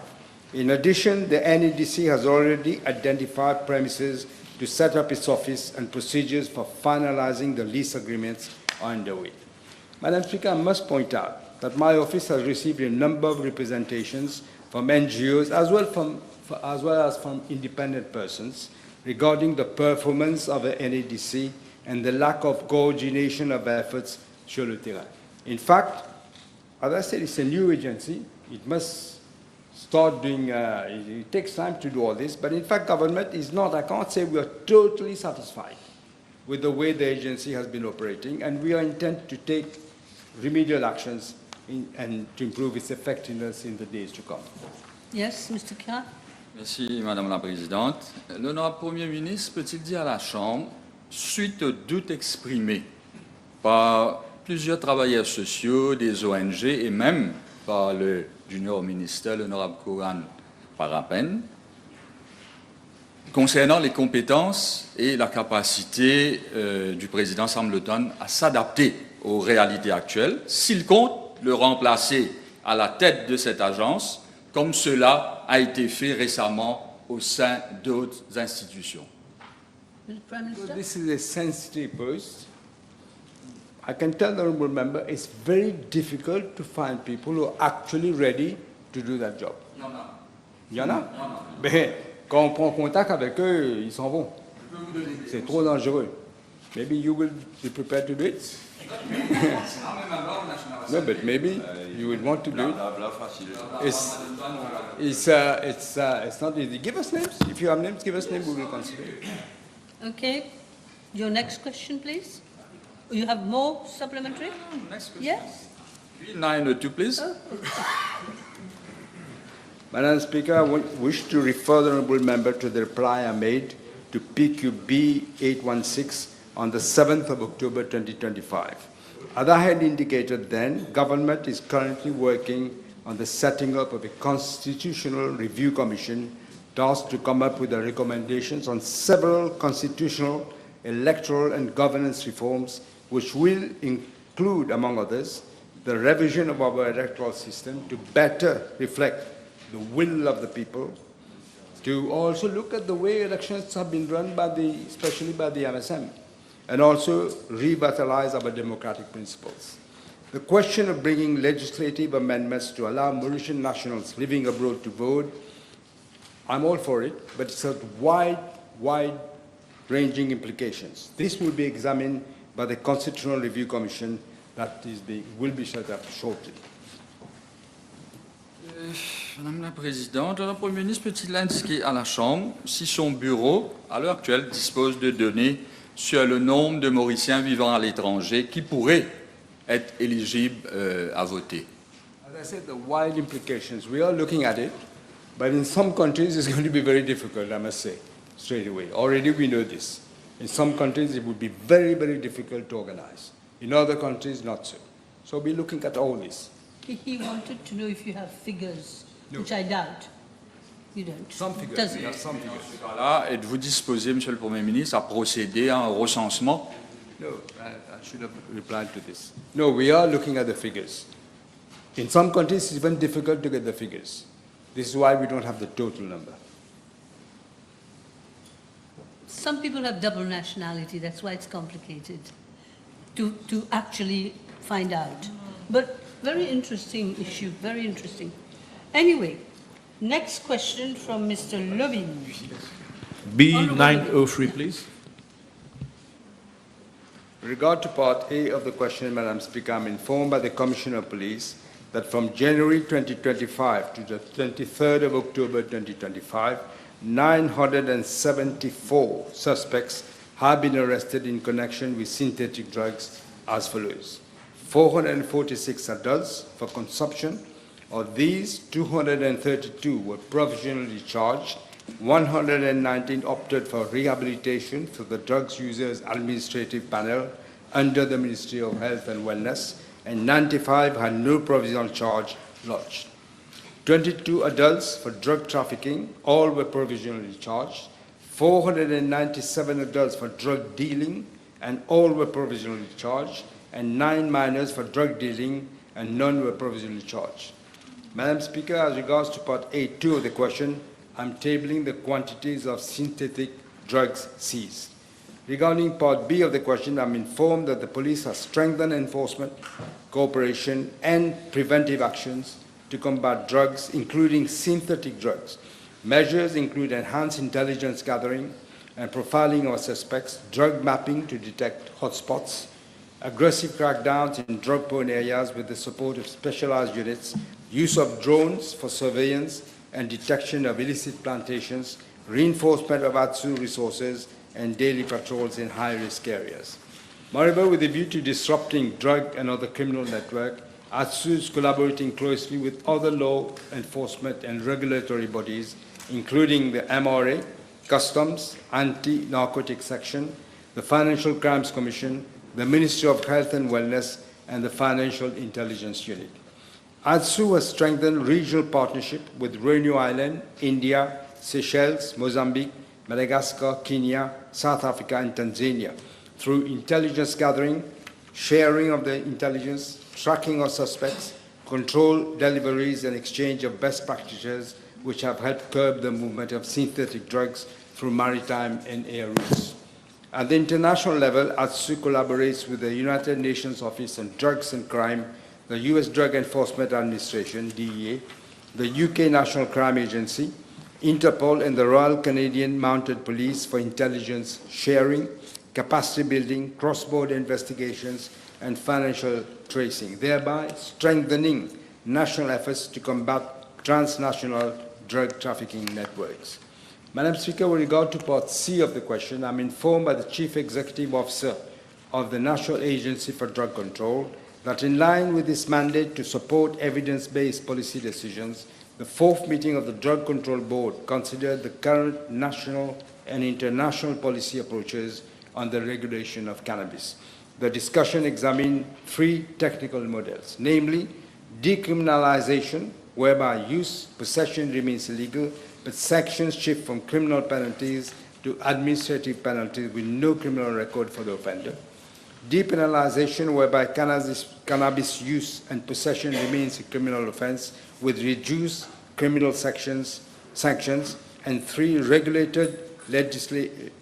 In addition, the NEDC has already identified premises to set up its office, and procedures for finalizing the lease agreements are underway. Madam Speaker, I must point out that my office has received a number of representations from NGOs as well as from independent persons regarding the performance of the NADC and the lack of coordination of efforts sur le terrain. In fact, as I said, it's a new agency. It must start doing, it takes time to do all this, but in fact, government is not, I can't say we are totally satisfied with the way the agency has been operating, and we are intent to take remedial actions and to improve its effectiveness in the days to come. Yes, Mr. Khan. Merci, Madame la Présidente. L'honorable Premier ministre peut-il dire à la Chambre, suite aux doutes exprimés par plusieurs travailleurs sociaux, des ONG et même par le junior ministre, l'honorable Koran Parapen, concernant les compétences et la capacité du président Sambleton à s'adapter aux réalités actuelles, s'il compte le remplacer à la tête de cette agence, comme cela a été fait récemment au sein d'autres institutions. Mr. Prime Minister. This is a sensitive post. I can tell the honourable member it's very difficult to find people who are actually ready to do that job. Il y en a. Mais quand on prend contact avec eux, ils s'en vont. C'est trop dangereux. Maybe you will be prepared to do it. No, but maybe you would want to do it. It's not easy. Give us names. If you have names, give us names. We will consider it. Okay. Your next question, please. You have more supplementary? Next question. Yes. 902, please. Madam Speaker, I wish to refer the honourable member to the reply I made to PQB 816 on the 7th of October 2025. As I had indicated then, government is currently working on the setting up of a constitutional review commission tasked to come up with the recommendations on several constitutional, electoral and governance reforms, which will include, among others, the revision of our electoral system to better reflect the will of the people, to also look at the way elections have been run especially by the MSM, and also revitalize our democratic principles. The question of bringing legislative amendments to allow Mauritian nationals living abroad to vote, I'm all for it, but it's a wide-ranging implications. This will be examined by the Constitutional Review Commission that will be set up shortly. Madame la Présidente, le Premier ministre peut-il indiquer à la Chambre si son bureau, à l'heure actuelle, dispose de données sur le nombre de Mauriciens vivant à l'étranger qui pourraient être éligibles à voter? As I said, the wide implications, we are looking at it, but in some countries it's going to be very difficult, I must say, straight away. Already we know this. In some countries it would be very, very difficult to organize. In other countries, not so. So we're looking at all this. He wanted to know if you have figures, No. which I doubt. You don't. Some figures, Does we it? have some figures. Dans ce cas-là, êtes-vous disposé, Monsieur le Premier ministre, à procéder à un recensement? No, I should have replied to this. No, we are looking at the figures. In some countries, it's even difficult to get the figures. This is why we don't have the total number. Some people have double nationality, that's why it's complicated to actually find out. But very interesting issue, very interesting. Anyway, next question from Mr. Levin. B903, please. With regard to Part A of the question, Madam Speaker, I'm informed by the Commissioner of Police that from January 2025 to the 23rd of October 2025, 974 suspects have been arrested in connection with synthetic drugs as follows. 446 adults for consumption. Of these, 232 were provisionally charged, 119 opted for rehabilitation through the Drugs Users Administrative Panel under the Ministry of Health and Wellness, and 95 had no provisional charge lodged. 22 adults for drug trafficking, all were provisionally charged. 497 adults for drug dealing, and all were provisionally charged, and 9 minors for drug dealing, and none were provisionally charged. Madam Speaker, as regards to Part A2 of the question, I'm tabling the quantities of synthetic drugs seized. Regarding Part B of the question, I'm informed that the police has strengthened enforcement, cooperation, and preventive actions to combat drugs, including synthetic drugs. Measures include enhanced intelligence gathering and profiling of suspects, drug mapping to detect hotspots, aggressive crackdowns in drug-prone areas with the support of specialized units, use of drones for surveillance and detection of illicit plantations, reinforcement of ATSU resources, and daily patrols in high-risk areas. Moreover, with a view to disrupting drug and other criminal networks, ATSU is collaborating closely with other law enforcement and regulatory bodies, including the MRA, Customs, Anti-Narcotics Section, the Financial Crimes Commission, the Ministry of Health and Wellness, and the Financial Intelligence Unit. ATSU has strengthened regional partnership with Reunion Island, India, Seychelles, Mozambique, Madagascar, Kenya, South Africa, and Tanzania through intelligence gathering, sharing of the intelligence, tracking of suspects, control deliveries, and exchange of best practices which have helped curb the movement of synthetic drugs through maritime and air routes. At the international level, ATSU collaborates with the United Nations Office on Drugs and Crime, the U.S. Drug Enforcement Administration, DEA, the UK National Crime Agency, Interpol, and the Royal Canadian Mounted Police for intelligence sharing, capacity building, cross-border investigations, and financial tracing, thereby strengthening national efforts to combat transnational drug trafficking networks. Madam Speaker, with regard to Part C of the question, I'm informed by the Chief Executive Officer of the National Agency for Drug Control that in line with its mandate to support evidence-based policy decisions, the fourth meeting of the Drug Control Board considered the current national and international policy approaches on the regulation of cannabis. The discussion examined 3 technical models, namely decriminalization, whereby use, possession remains illegal, but sanctions shift from criminal penalties to administrative penalties with no criminal record for the offender. Depenalization, whereby cannabis use and possession remains a criminal offense with reduced criminal sanctions. And 3, regulated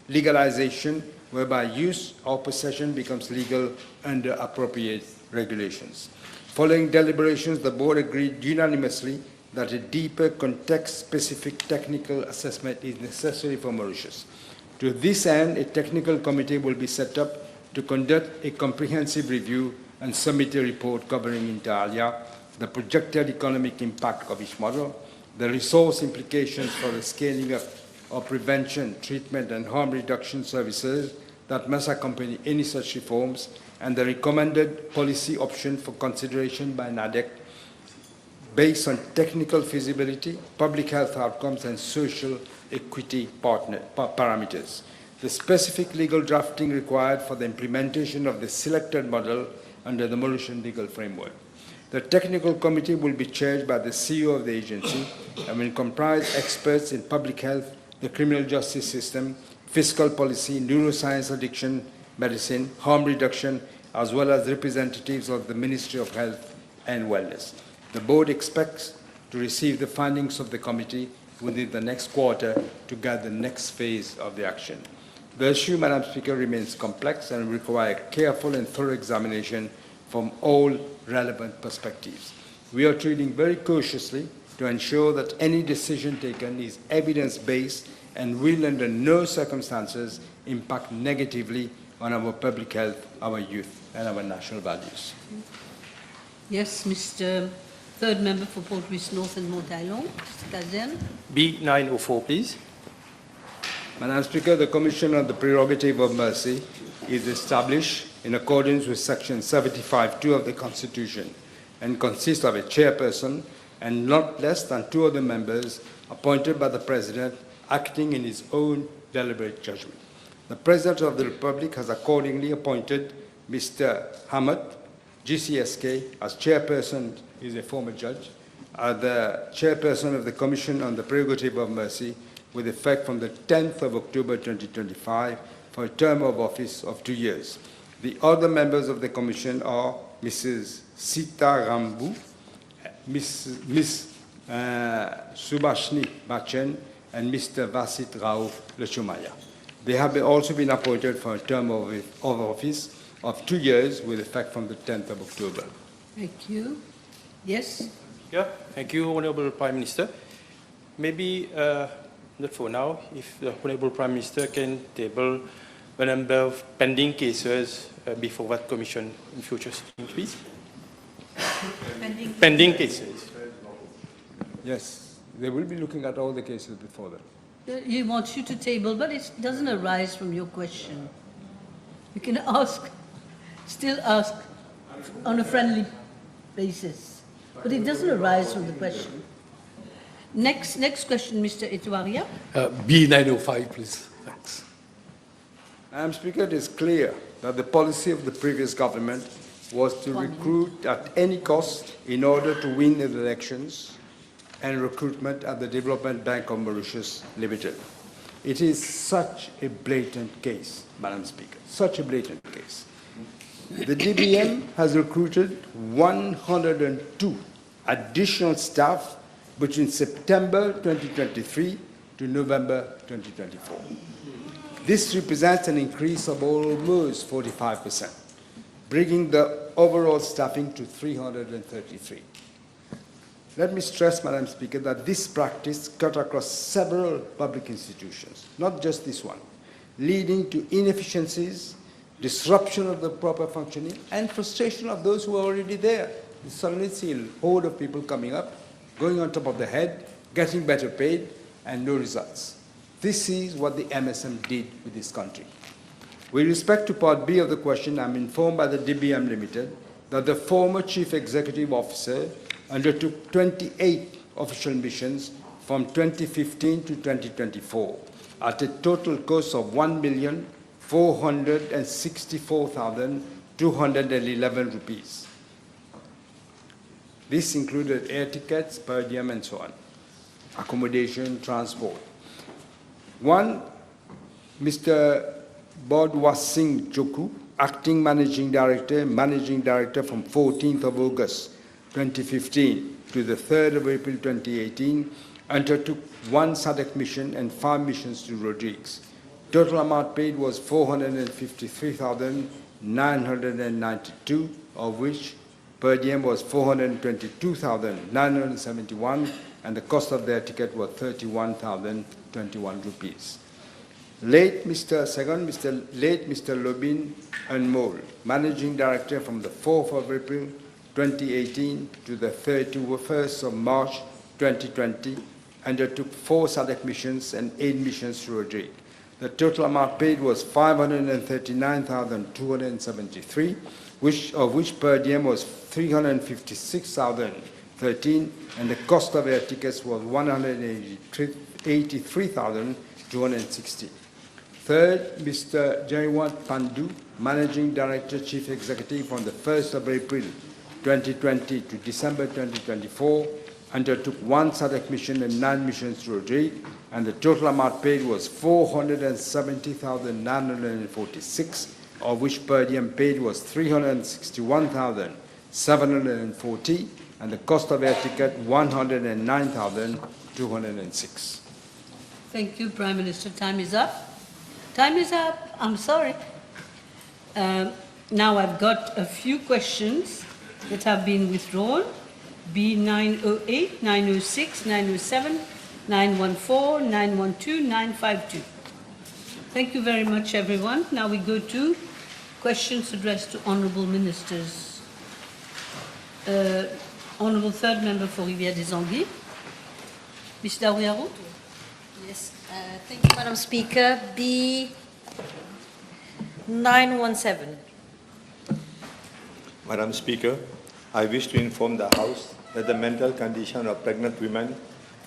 legalization, whereby use or possession becomes legal under appropriate regulations. Following deliberations, the board agreed unanimously that a deeper context-specific technical assessment is necessary for Mauritius. To this end, a technical committee will be set up to conduct a comprehensive review and submit a report covering inter alia the projected economic impact of each model, the resource implications for the scaling up of prevention, treatment, and harm reduction services that must accompany any such reforms, and the recommended policy option for consideration by NADEC based on technical feasibility, public health outcomes, and social equity parameters. The specific legal drafting required for the implementation of the selected model under the Mauritian legal framework. The technical committee will be chaired by the CEO of the agency and will comprise experts in public health, the criminal justice system, fiscal policy, neuroscience, addiction, medicine, harm reduction, as well as representatives of the Ministry of Health and Wellness. The board expects to receive the findings of the committee within the next quarter to guide the next phase of the action. The issue, Madam Speaker, remains complex and will require careful and thorough examination from all relevant perspectives. We are treating very cautiously to ensure that any decision taken is evidence-based and will under no circumstances impact negatively on our public health, our youth, and our national values. Yes, Mr. Third member for Port Louis North and Mont Island, Mr. Kazen. B904, please. Madam Speaker, the Commission on the Prerogative of Mercy is established in accordance with Section 75(2) of the Constitution and consists of a chairperson and not less than 2 other members appointed by the President acting in his own deliberate judgment. The President of the Republic has accordingly appointed Mr. Hamad, GCSK, as chairperson. He's a former judge, the chairperson of the Commission on the Prerogative of Mercy with effect from the 10th of October 2025 for a term of office of 2 years. The other members of the Commission are Mrs. Sita Rambu, Ms. Subhashni Bachen, and Mr. Vasit Rao Lechumaya. They have also been appointed for a term of office of 2 years with effect from the 10th of October. Thank you. Yes? Yeah, thank you, Honorable Prime Minister. Maybe not for now, if the Honorable Prime Minister can table a number of pending cases before that commission in future sittings, please. Pending cases. Yes, they will be looking at all the cases before that. He wants you to table, but it doesn't arise from your question. You can ask, still ask on a friendly basis, but it doesn't arise from the question. Next question, Mr. Ituaria. B905, please. Thanks. Madam Speaker, it is clear that the policy of the previous government was to recruit at any cost in order to win the elections and recruitment at the Development Bank of Mauritius Limited. It is such a blatant case, Madam Speaker, such a blatant case. The DBM has recruited 102 additional staff between September 2023 to November 2024. This represents an increase of almost 45%, bringing the overall staffing to 333. Let me stress, Madam Speaker, that this practice cut across several public institutions, not just this one, leading to inefficiencies, disruption of the proper functioning, and frustration of those who are already there. You suddenly see a horde of people coming up, going on top of the head, getting better paid, and no results. This is what the MSM did with this country. With respect to Part B of the question, I'm informed by the DBM Limited that the former Chief Executive Officer undertook 28 official missions from 2015 to 2024 at a total cost of 1,464,211 rupees. This included air tickets, per diem, and so on, accommodation, transport. One, Mr. Bodwa Singh Joku, Acting Managing Director from 14th of August 2015 to the 3rd of April 2018, undertook 1 SADC mission and 5 missions to Rodrigues. Total amount paid was 453,992, of which per diem was 422,971, and the cost of their ticket was 31,021 rupees. Late Mr. Lobin Anmol, Managing Director from the 4th of April 2018 to the 31st of March 2020, undertook 4 SADC missions and 8 missions to Rodrigue. The total amount paid was 539,273, of which per diem was 356,013, and the cost of air tickets was 183,260. Third, Mr. Jaiwant Pandu, Managing Director, Chief Executive, from the 1st of April 2020 to December 2024, undertook 1 SADC mission and 9 missions to Rodrigue, and the total amount paid was 470,946, of which per diem paid was 361,740, and the cost of air ticket 109,206. Thank you, Prime Minister. Time is up. Time is up. I'm sorry. Now I've got a few questions that have been withdrawn. B908, 906, 907, 914, 912, 952. Thank you very much, everyone. Now we go to questions addressed to honourable ministers. Honourable Third Member for Rivière-des-Anguilles. Ms. Daouyaroud. Yes, thank you, Madam Speaker. B917. Madam Speaker, I wish to inform the House that the mental condition of pregnant women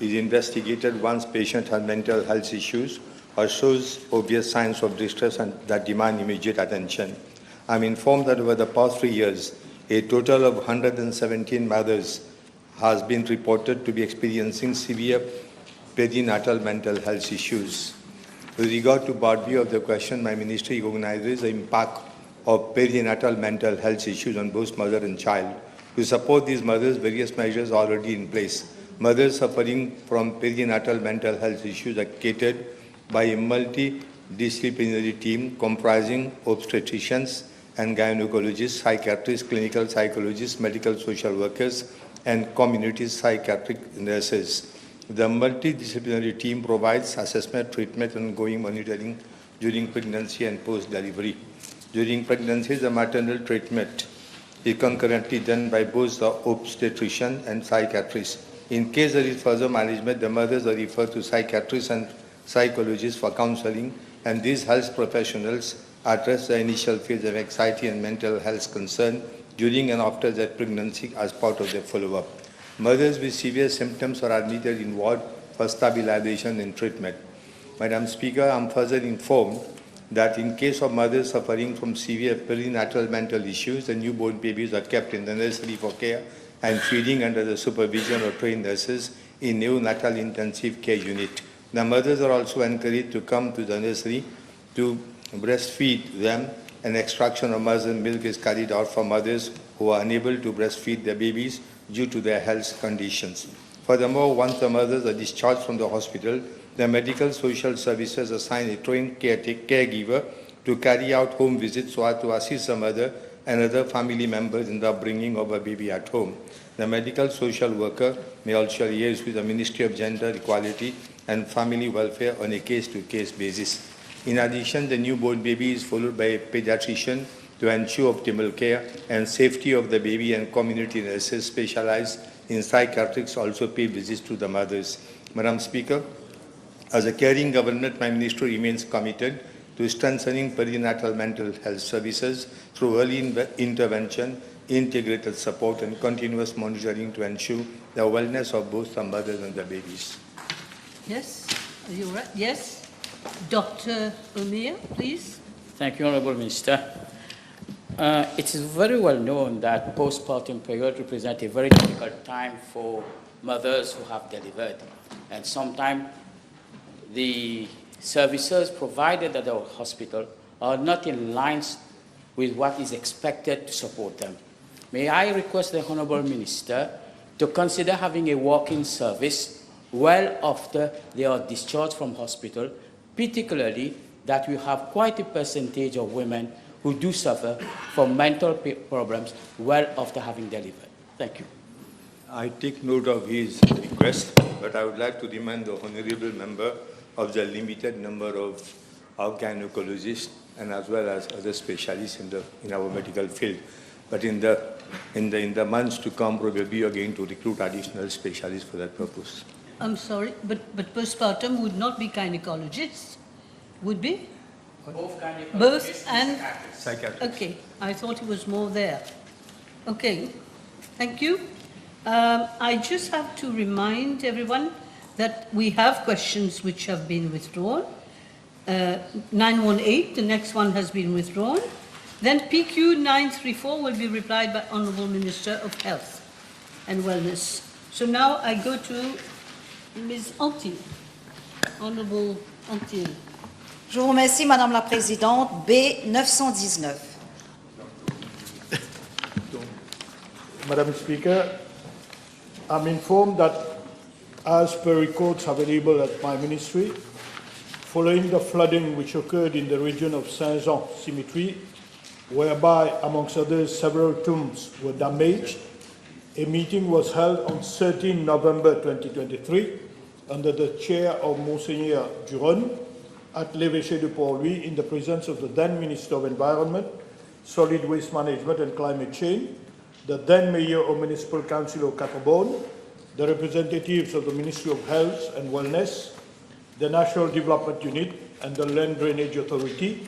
is investigated once patient has mental health issues or shows obvious signs of distress and that demand immediate attention. I'm informed that over the past 3 years, a total of 117 mothers has been reported to be experiencing severe perinatal mental health issues. With regard to Part B of the question, my ministry recognizes the impact of perinatal mental health issues on both mother and child. To support these mothers, various measures are already in place. Mothers suffering from perinatal mental health issues are catered by a multidisciplinary team comprising obstetricians and gynecologists, psychiatrists, clinical psychologists, medical social workers, and community psychiatric nurses. The multidisciplinary team provides assessment, treatment, and ongoing monitoring during pregnancy and post-delivery. During pregnancy, the maternal treatment is concurrently done by both the obstetrician and psychiatrist. In case there is further management, the mothers are referred to psychiatrists and psychologists for counseling, and these health professionals address the initial phase of anxiety and mental health concern during and after their pregnancy as part of their follow-up. Mothers with severe symptoms are admitted in ward for stabilization and treatment. Madam Speaker, I am further informed that in case of mothers suffering from severe perinatal mental issues, the newborn babies are kept in the nursery for care and feeding under the supervision of trained nurses in neonatal intensive care unit. The mothers are also encouraged to come to the nursery to breastfeed them. An extraction of mother's milk is carried out for mothers who are unable to breastfeed their babies due to their health conditions. Furthermore, once the mothers are discharged from the hospital, the medical social services assign a trained caregiver to carry out home visits so as to assist the mother and other family members in the upbringing of a baby at home. The medical social worker may also liaise with the Ministry of Gender Equality and Family Welfare on a case-to-case basis. In addition, the newborn baby is followed by a pediatrician to ensure optimal care and safety of the baby, and community nurses specialized in psychiatrics also pay visits to the mothers. Madam Speaker, as a caring government, my ministry remains committed to strengthening perinatal mental health services through early intervention, integrated support, and continuous monitoring to ensure the wellness of both the mothers and the babies. Yes, are you right? Yes. Dr. Umir, please. Thank you, Honourable Minister. It is very well known that postpartum period represents a very difficult time for mothers who have delivered, and sometimes the services provided at the hospital are not in line with what is expected to support them. May I request the Honourable Minister to consider having a walk-in service well after they are discharged from hospital, particularly that we have quite a percentage of women who do suffer from mental problems well after having delivered. Thank you. I take note of his request, but I would like to remind the honourable member of the limited number of gynecologists and as well as other specialists in our medical field. but in the months to come, probably you are going to recruit additional specialists for that purpose. I'm sorry, but postpartum would not be gynecologists, would be? Both gynecologists Both and Psychiatrists. Okay, I thought it was more there. Okay, thank you. I just have to remind everyone that we have questions which have been withdrawn. 918, the next one has been withdrawn. Then PQ 934 will be replied by Honourable Minister of Health and Wellness. So now I go to Ms. Antil. Honourable Antil. Je vous remercie, Madame la Présidente. B 919. Madam Speaker, I'm informed that as per records available at my ministry, following the flooding which occurred in the region of Saint-Jean Cemetery, whereby, amongst others, several tombs were damaged, a meeting was held on 13 November 2023 under the chair of Monseigneur Duron at l'Évêché de Port-Louis in the presence of the then Minister of Environment, Solid Waste Management and Climate Change, the then Mayor of Municipal Council of Catabon, the representatives of the Ministry of Health and Wellness, the National Development Unit and the Land Drainage Authority,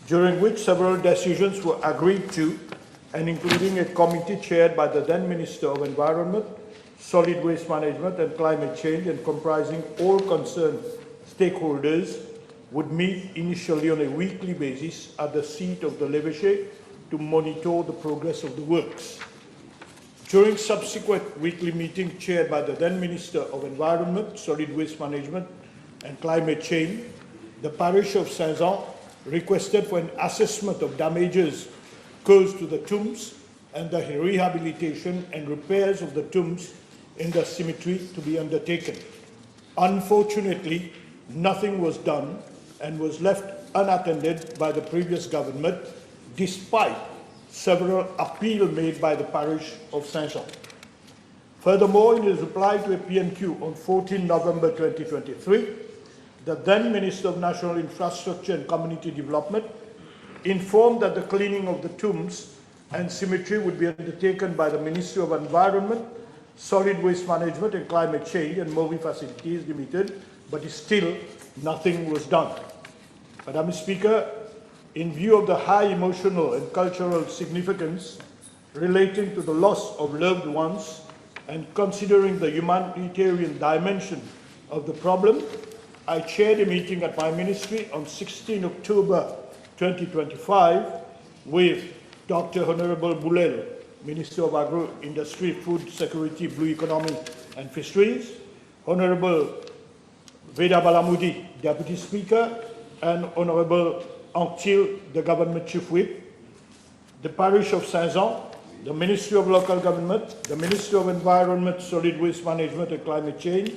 during which several decisions were agreed to, and including a committee chaired by the then Minister of Environment, Solid Waste Management and Climate Change, and comprising all concerned stakeholders, would meet initially on a weekly basis at the seat of the l'Évêché to monitor the progress of the works. During subsequent weekly meetings chaired by the then Minister of Environment, Solid Waste Management and Climate Change, the parish of Saint-Jean requested for an assessment of damages caused to the tombs and the rehabilitation and repairs of the tombs in the cemetery to be undertaken. Unfortunately, nothing was done and was left unattended by the previous government, despite several appeals made by the parish of Saint-Jean. Furthermore, in his reply to a PNQ on 14 November 2023, the then Minister of National Infrastructure and Community Development informed that the cleaning of the tombs and cemetery would be undertaken by the Ministry of Environment, Solid Waste Management and Climate Change and Moving Facilities Limited, but still nothing was done. Madam Speaker, in view of the high emotional and cultural significance relating to the loss of loved ones and considering the humanitarian dimension of the problem, I chaired a meeting at my ministry on 16 October 2025 with Dr. Honorable Boulel, Minister of Agro-Industry, Food Security, Blue Economy and Fisheries, Honorable Veda Balamoudi, Deputy Speaker, and Honorable Antil, the Government Chief Whip, the Parish of Saint-Jean, the Ministry of Local Government, the Ministry of Environment, Solid Waste Management and Climate Change,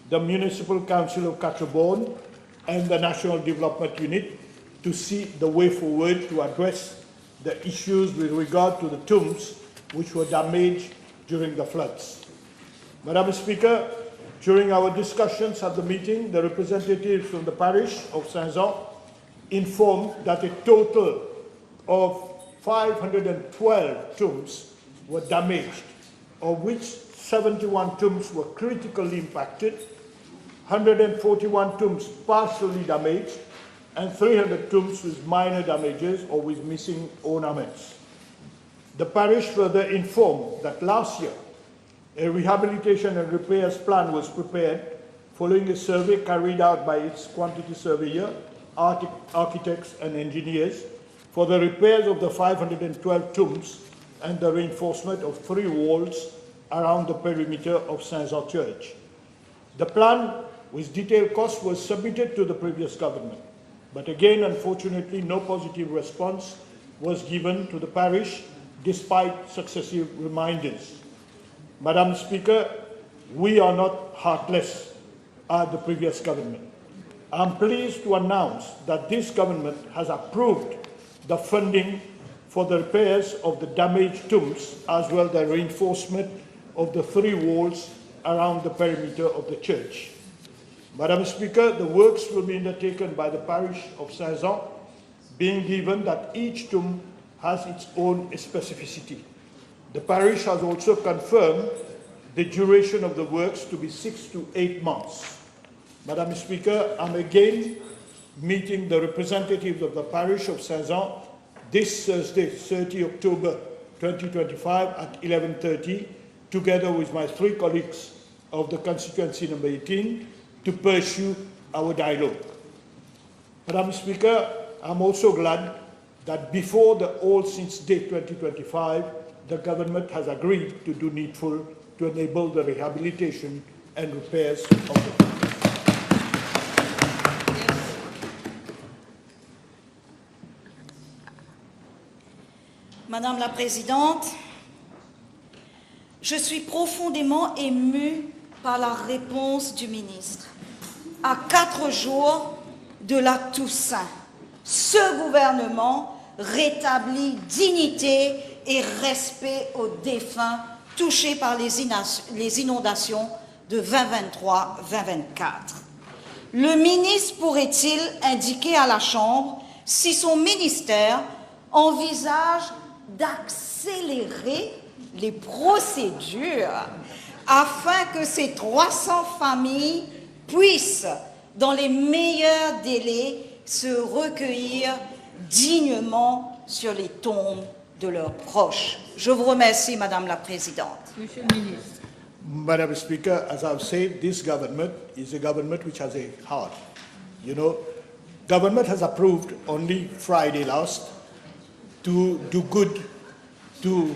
the Municipal Council of Catabon, and the National Development Unit to see the way forward to address the issues with regard to the tombs which were damaged during the floods. Madam Speaker, during our discussions at the meeting, the representatives from the parish of Saint-Jean informed that a total of 512 tombs were damaged, of which 71 tombs were critically impacted, 141 tombs partially damaged, and 300 tombs with minor damages or with missing ornaments. The parish further informed that last year, a rehabilitation and repairs plan was prepared following a survey carried out by its quantity surveyor, architects and engineers for the repairs of the 512 tombs and the reinforcement of 3 walls around the perimeter of Saint-Jean Church. The plan with detailed costs was submitted to the previous government, but again, unfortunately, no positive response was given to the parish despite successive reminders. Madam Speaker, we are not heartless at the previous government. I'm pleased to announce that this government has approved the funding for the repairs of the damaged tombs as well as the reinforcement of the 3 walls around the perimeter of the church. Madam Speaker, the works will be undertaken by the parish of Saint-Jean, being given that each tomb has its own specificity. The parish has also confirmed the duration of the works to be 6 to 8 months. Madam Speaker, I'm again meeting the representatives of the parish of Saint-Jean this Thursday, 30 October 2025 at 11:30, together with my 3 colleagues of the constituency number 18, to pursue our dialogue. Madam Speaker, I'm also glad that before the All Saints' Day 2025, the government has agreed to do needful to enable the rehabilitation and repairs of the Madame la Présidente, je suis profondément émue par la réponse du ministre. À 4 jours de la Toussaint, ce gouvernement rétablit dignité et respect aux défunts touchés par les inondations de 2023-2024. Le ministre pourrait-il indiquer à la Chambre si son ministère envisage d'accélérer les procédures afin que ces 300 familles puissent, dans les meilleurs délais, se recueillir dignement sur les tombes de leurs proches. Je vous remercie, Madame la Présidente. Monsieur le ministre. Madam Speaker, as I've said, this government is a government which has a heart. You know, government has approved only Friday last to do good, to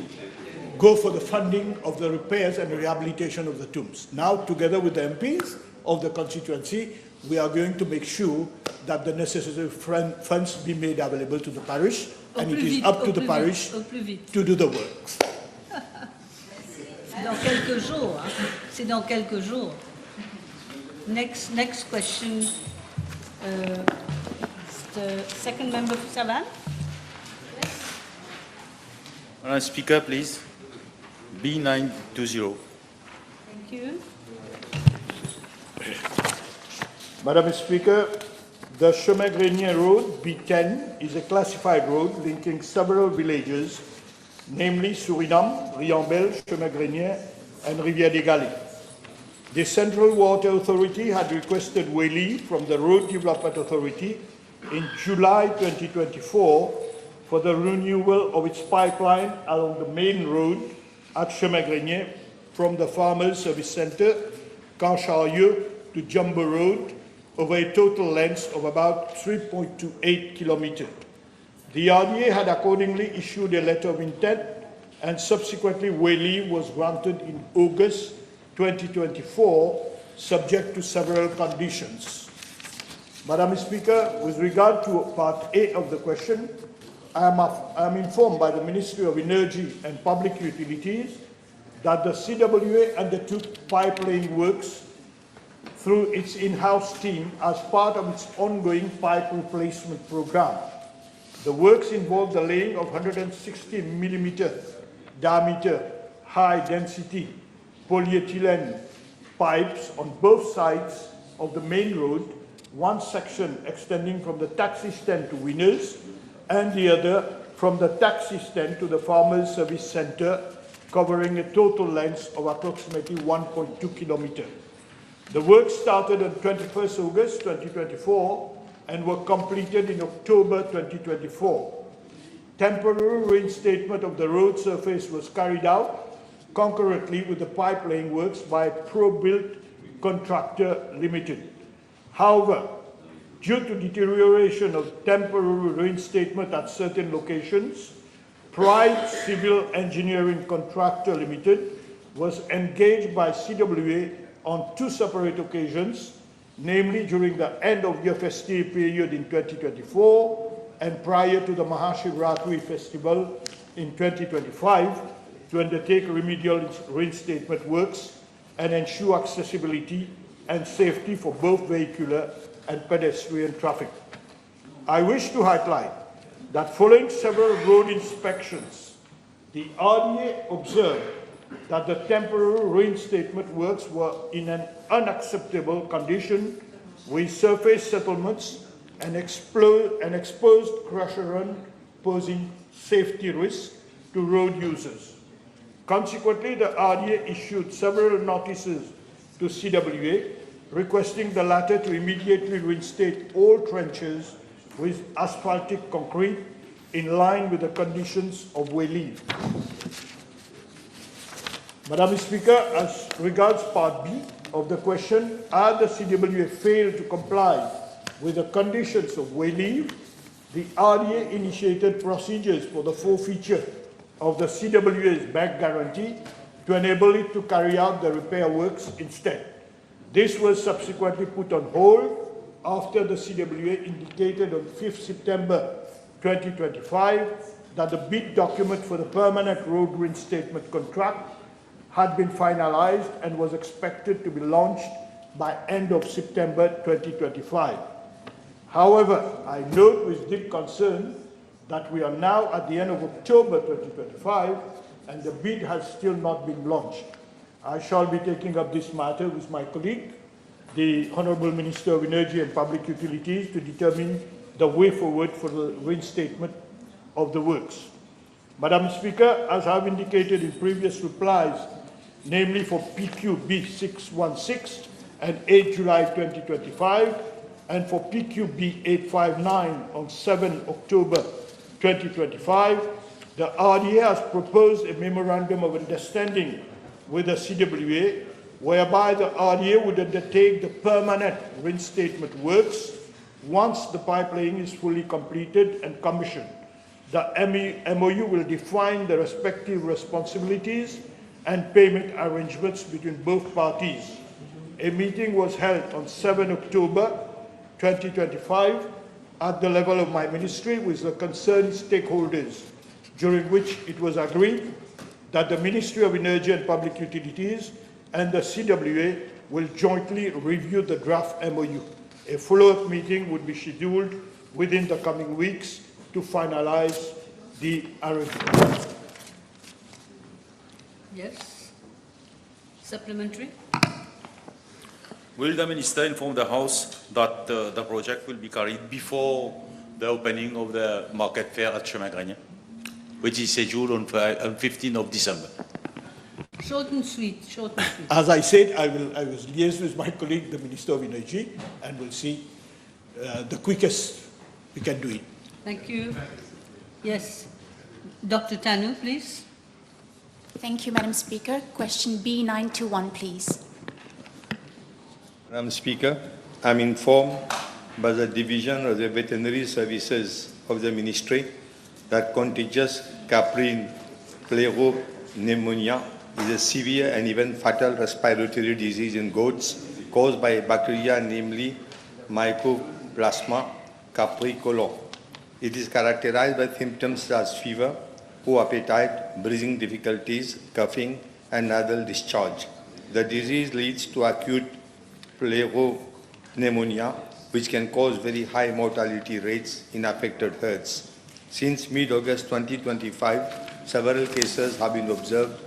go for the funding of the repairs and rehabilitation of the tombs. Now, together with the MPs of the constituency, we are going to make sure that the necessary funds be made available to the parish, and it is up to the parish to do the works. C'est dans quelques jours. Hein? C'est dans quelques jours. Next question. The second member for Savane. Madam Speaker, please. B920. Thank you. Madam Speaker, the Chemin Grenier Road, B10, is a classified road linking several villages, namely Suriname, Riambel, Chemin Grenier, and Rivière des Galets. The Central Water Authority had requested wailing from the Road Development Authority in July 2024 for the renewal of its pipeline along the main road at Chemin Grenier from the Farmers Service Center, Cancharieux, to Jumbo Road, over a total length of about 3.28 kilometers. The RDA had accordingly issued a letter of intent, and subsequently wailing was granted in August 2024, subject to several conditions. Madam Speaker, with regard to Part A of the question, I am informed by the Ministry of Energy and Public Utilities that the CWA undertook pipeline works through its in-house team as part of its ongoing pipe replacement program. The works involve the laying of 160 millimeter diameter high-density polyethylene pipes on both sides of the main road, one section extending from the taxi stand to Winners, and the other from the taxi stand to the Farmers Service Center, covering a total length of approximately 1.2 kilometers. The work started on 21st August 2024 and were completed in October 2024. Temporary reinstatement of the road surface was carried out concurrently with the pipeline works by Pro-Built Contractor Limited. However, due to deterioration of temporary reinstatement at certain locations, Pride Civil Engineering Contractor Limited was engaged by CWA on 2 separate occasions, namely during the end of year festive period in 2024 and prior to the Mahashivratri festival in 2025, to undertake remedial reinstatement works and ensure accessibility and safety for both vehicular and pedestrian traffic. I wish to highlight that following several road inspections, the RDA observed that the temporary reinstatement works were in an unacceptable condition with surface settlements and exposed crusher run posing safety risks to road users. Consequently, the RDA issued several notices to CWA requesting the latter to immediately reinstate all trenches with asphaltic concrete in line with the conditions of way leave. Madam Speaker, as regards Part B of the question, had the CWA failed to comply with the conditions of way leave, the RDA initiated procedures for the forfeiture of the CWA's bank guarantee to enable it to carry out the repair works instead. This was subsequently put on hold after the CWA indicated on 5th September 2025 that the bid document for the permanent road reinstatement contract had been finalized and was expected to be launched by end of September 2025. However, I note with deep concern that we are now at the end of October 2025 and the bid has still not been launched. I shall be taking up this matter with my colleague, the Honourable Minister of Energy and Public Utilities, to determine the way forward for the reinstatement of the works. Madam Speaker, as I have indicated in previous replies, namely for PQB 616 and 8 July 2025, and for PQB 859 on 7 October 2025, the RDA has proposed a memorandum of understanding with the CWA, whereby the RDA would undertake the permanent reinstatement works once the pipeline is fully completed and commissioned. The MOU will define the respective responsibilities and payment arrangements between both parties. A meeting was held on 7 October 2025 at the level of my ministry with the concerned stakeholders, during which it was agreed that the Ministry of Energy and Public Utilities and the CWA will jointly review the draft MOU. A follow-up meeting would be scheduled within the coming weeks to finalize the arrangement. Yes. Supplementary. Will the Minister inform the House that the project will be carried before the opening of the market fair at Chemin Grenier, which is scheduled on 15th of December? Short and sweet, short and sweet. As I said, I will liaise with my colleague, the Minister of Energy, and we'll see the quickest we can do it. Thank you. Yes. Dr. Tanu, please. Thank you, Madam Speaker. Question B921, please. Madam Speaker, I'm informed by the Division of the Veterinary Services of the Ministry that contagious caprine pneumonia is a severe and even fatal respiratory disease in goats caused by a bacteria, namely Mycoplasma capricolor. It is characterized by symptoms as fever, poor appetite, breathing difficulties, coughing, and nasal discharge. The disease leads to acute pneumonia, which can cause very high mortality rates in affected herds. Since mid-August 2025, several cases have been observed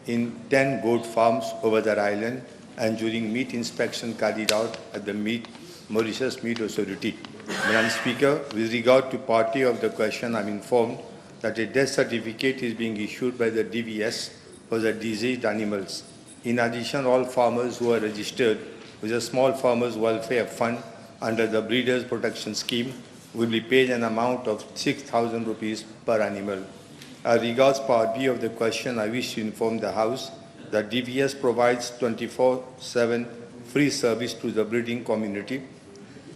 in 10 goat farms over the island and during meat inspection carried out at the Mauritius Meat Authority. Madam Speaker, with regard to part A of the question, I'm informed that a death certificate is being issued by the DVS for the diseased animals. In addition, all farmers who are registered with the Small Farmers Welfare Fund under the Breeders Protection Scheme will be paid an amount of 6,000 rupees per animal. As regards part B of the question, I wish to inform the House that DVS provides 24/7 free service to the breeding community.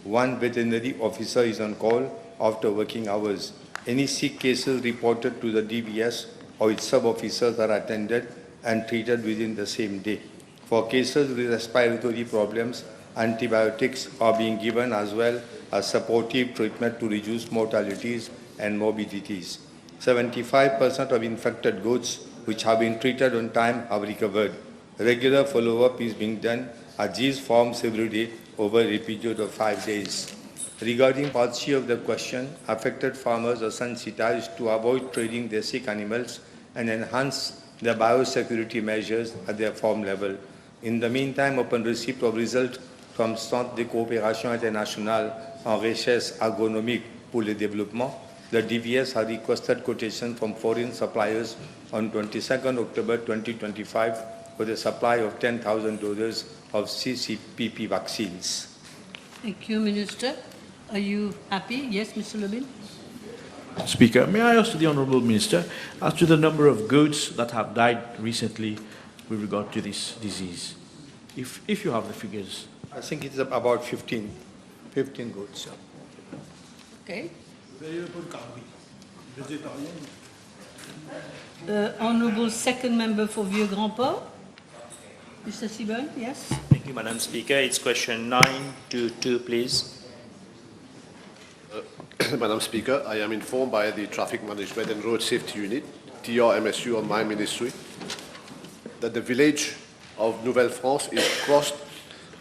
One veterinary officer is on call after working hours. Any sick cases reported to the DVS or its sub-officers are attended and treated within the same day. For cases with respiratory problems, antibiotics are being given as well as supportive treatment to reduce mortalities and morbidities. 75% of infected goats which have been treated on time have recovered. Regular follow-up is being done at these farms every day over a period of 5 days. Regarding part C of the question, affected farmers are sensitized to avoid trading their sick animals and enhance the biosecurity measures at their farm level. In the meantime, upon receipt of results from Centre de coopération internationale en recherche agronomique pour le développement, The DVS has requested quotation from foreign suppliers on 22nd October 2025 for the supply of 10,000 doses of CCPP vaccines. Thank you, Minister. Are you happy? Yes, Mr. Lubin? Speaker, may I ask the Honourable Minister as to the number of goats that have died recently with regard to this disease? If you have the figures. I think it's about 15 goats, sir. Okay. Honourable Second Member for Vieux-Grand-Port, Mr. Seaburn, yes? Thank you, Madam Speaker. It's question 922, please. Madam Speaker, I am informed by the Traffic Management and Road Safety Unit, TRMSU, of my ministry, that the village of Nouvelle-France is crossed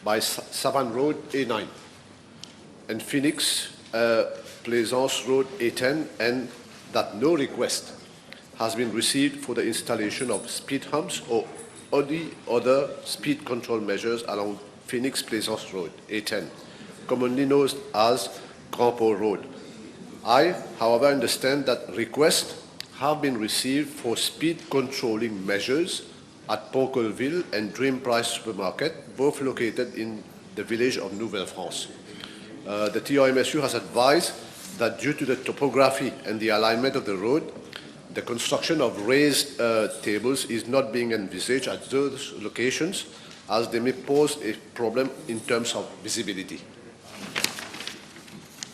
by Savane Road A9 and Phoenix Plaisance Road A10, and that no request has been received for the installation of speed humps or any other speed control measures along Phoenix Plaisance Road A10, commonly known as Grand Port Road. I, however, understand that requests have been received for speed controlling measures at Poncolville and Dream Price Supermarket, both located in the village of Nouvelle-France. The TRMSU has advised that due to the topography and the alignment of the road, the construction of raised tables is not being envisaged at those locations, as they may pose a problem in terms of visibility.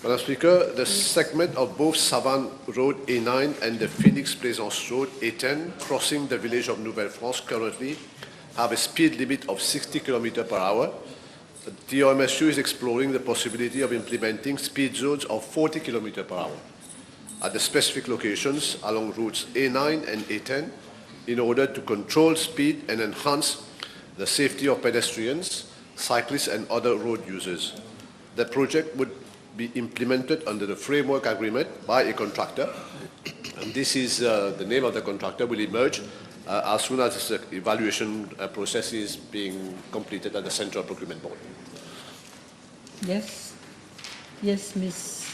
Madam Speaker, the segment of both Savane Road A9 and the Phoenix Plaisance Road A10 crossing the village of Nouvelle-France currently have a speed limit of 60 km per hour. The TRMSU is exploring the possibility of implementing speed zones of 40 km per hour at the specific locations along routes A9 and A10 in order to control speed and enhance the safety of pedestrians, cyclists and other road users. The project would be implemented under the framework agreement by a contractor, and this is the name of the contractor will emerge as soon as the evaluation process is being completed at the Central Procurement Board. Yes. Yes, Miss.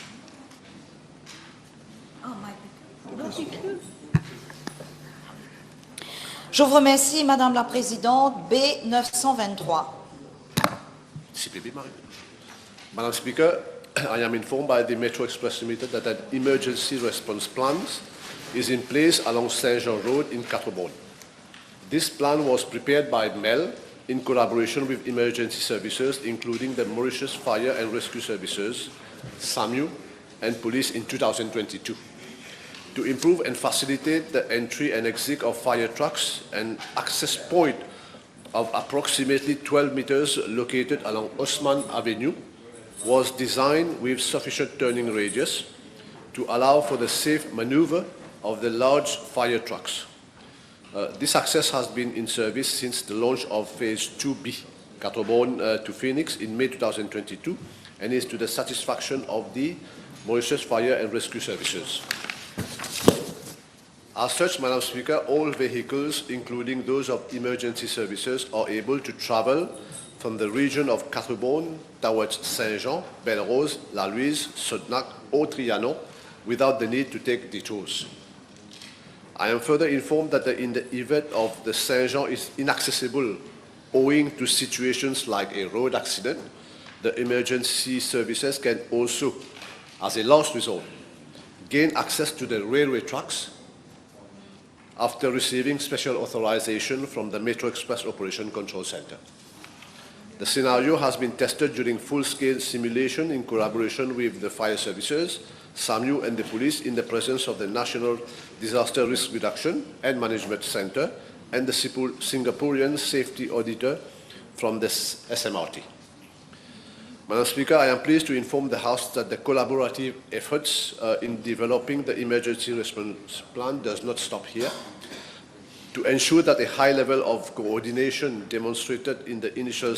Oh, my Je vous remercie, Madame la Présidente. B 923. Madam Speaker, I am informed by the Metro Express Limited that an emergency response plan is in place along Saint-Jean Road in Quatre-Bornes. This plan was prepared by MEL in collaboration with emergency services, including the Mauritius Fire and Rescue Services, SAMU, and police in 2022, to improve and facilitate the entry and exit of fire trucks. An access point of approximately 12 meters located along Osman Avenue was designed with sufficient turning radius to allow for the safe maneuver of the large fire trucks. This access has been in service since the launch of Phase 2B, Quatre-Bornes to Phoenix, in May 2022, and is to the satisfaction of the Mauritius Fire and Rescue Services. As such, Madam Speaker, all vehicles, including those of emergency services, are able to travel from the region of Quatre-Bornes towards Saint-Jean, Belle-Rose, La Louise, Sodnac, or Trianon without the need to take detours. I am further informed that in the event of the Saint-Jean is inaccessible owing to situations like a road accident, the emergency services can also, as a last resort, gain access to the railway tracks after receiving special authorization from the Metro Express Operation Control Center. The scenario has been tested during full-scale simulation in collaboration with the fire services, SAMU and the police in the presence of the National Disaster Risk Reduction and Management Center and the Singaporean Safety Auditor from the SMRT. Madam Speaker, I am pleased to inform the House that the collaborative efforts in developing the emergency response plan does not stop here. To ensure that a high level of coordination demonstrated in the initial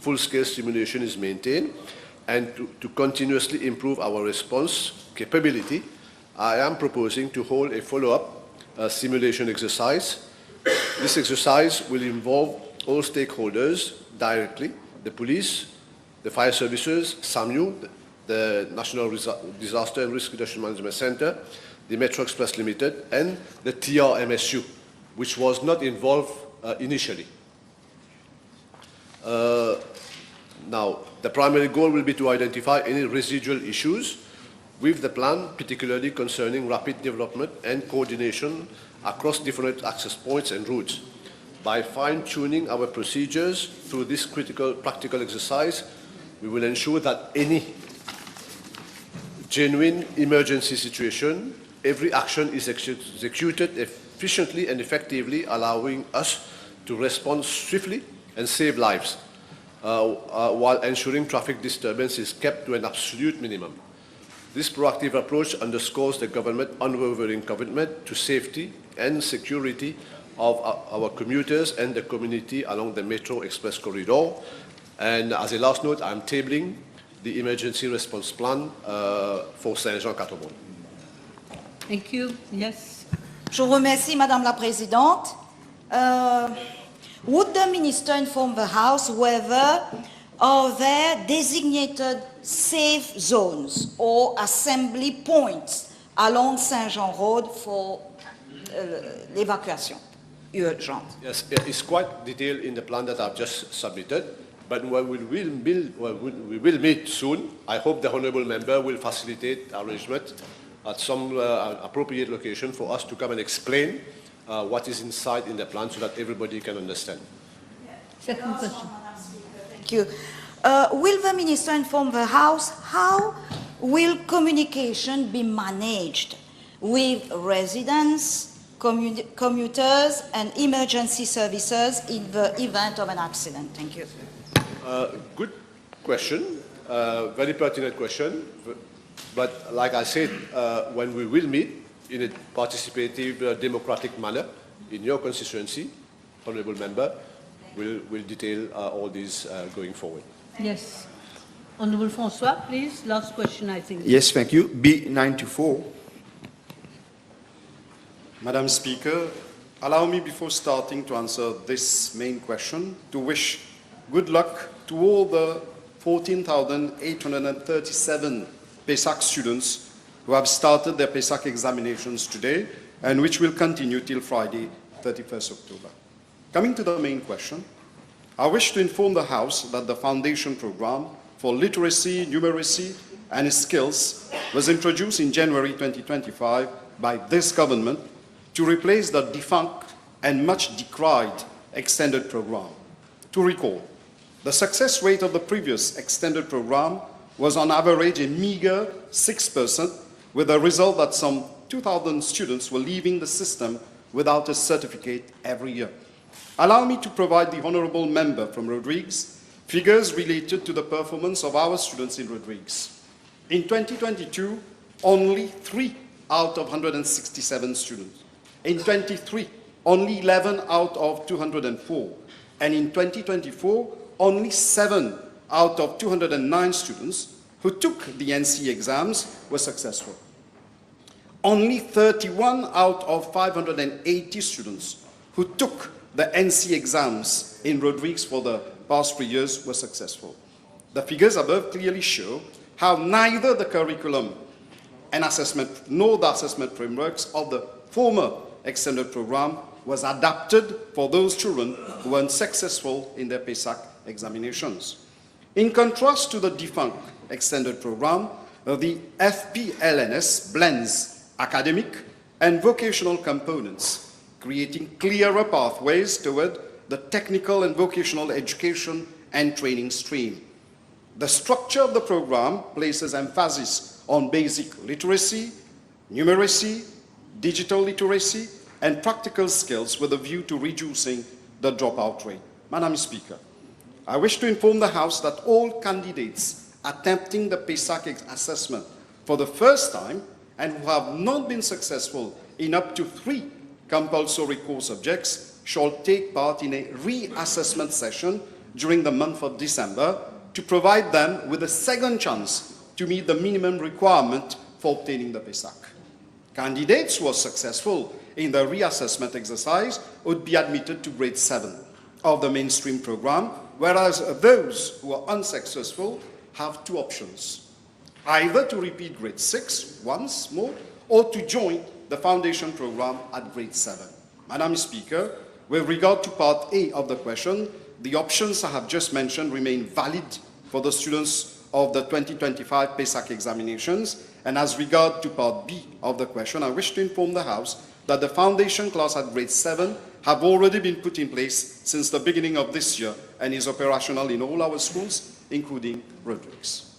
full-scale simulation is maintained, and to continuously improve our response capability, I am proposing to hold a follow-up simulation exercise. This exercise will involve all stakeholders directly, the police, the fire services, SAMU, the National Disaster and Risk Reduction Management Center, the Metro Express Limited, and the TRMSU, which was not involved initially. Now, the primary goal will be to identify any residual issues with the plan, particularly concerning rapid development and coordination across different access points and routes. By fine-tuning our procedures through this critical practical exercise, we will ensure that any genuine emergency situation, every action is executed efficiently and effectively, allowing us to respond swiftly and save lives, while ensuring traffic disturbance is kept to an absolute minimum. This proactive approach underscores the government's unwavering commitment to safety and security of our commuters and the community along the Metro Express corridor. And as a last note, I'm tabling the emergency response plan for Saint-Jean-Quatre-Bonnes. Thank you. Yes. Je vous remercie, Madame la Présidente. Would the Minister inform the House whether are there designated safe zones or assembly points along Saint-Jean Road for l'évacuation urgente? Yes, it's quite detailed in the plan that I've just submitted, but we will meet soon. I hope the Honourable Member will facilitate arrangement at some appropriate location for us to come and explain what is inside in the plan so that everybody can understand. Second question. Thank you. Will the Minister inform the House how will communication be managed with residents, commuters and emergency services in the event of an accident? Thank you. Good question, very pertinent question. But like I said, when we will meet in a participative, democratic manner in your constituency, Honourable Member, we'll detail all these going forward. Yes. Honourable François, please. Last question, I think. Yes, thank you. B94. Madam Speaker, allow me before starting to answer this main question to wish good luck to all the 14,837 PESAC students who have started their PESAC examinations today and which will continue till Friday, 31st October. Coming to the main question, I wish to inform the House that the Foundation Programme for Literacy, Numeracy and Skills was introduced in January 2025 by this government to replace the defunct and much decried extended programme. To recall, the success rate of the previous extended programme was on average a meager 6%, with the result that some 2,000 students were leaving the system without a certificate every year. Allow me to provide the Honourable Member from Rodrigues figures related to the performance of our students in Rodrigues. In 2022, only 3 out of 167 students. In 23, only 11 out of 204. And in 2024, only 7 out of 209 students who took the NC exams were successful. Only 31 out of 580 students who took the NC exams in Rodrigues for the past 3 years were successful. The figures above clearly show how neither the curriculum and assessment nor the assessment frameworks of the former extended program was adapted for those children who were unsuccessful in their PESAC examinations. In contrast to the defunct extended program, the FPLNS blends academic and vocational components, creating clearer pathways toward the technical and vocational education and training stream. The structure of the program places emphasis on basic literacy, numeracy, digital literacy, and practical skills with a view to reducing the dropout rate. Madam Speaker, I wish to inform the House that all candidates attempting the PESAC assessment for the first time and who have not been successful in up to 3 compulsory core subjects shall take part in a reassessment session during the month of December to provide them with a second chance to meet the minimum requirement for obtaining the PESAC. Candidates who are successful in the reassessment exercise would be admitted to grade 7 of the mainstream program, whereas those who are unsuccessful have 2 options. either to repeat grade 6 once more or to join the foundation program at grade 7. Madam Speaker, with regard to part A of the question, the options I have just mentioned remain valid for the students of the 2025 PESAC examinations. And as regard to part B of the question, I wish to inform the House that the foundation class at grade 7 have already been put in place since the beginning of this year and is operational in all our schools, including Rodrigues.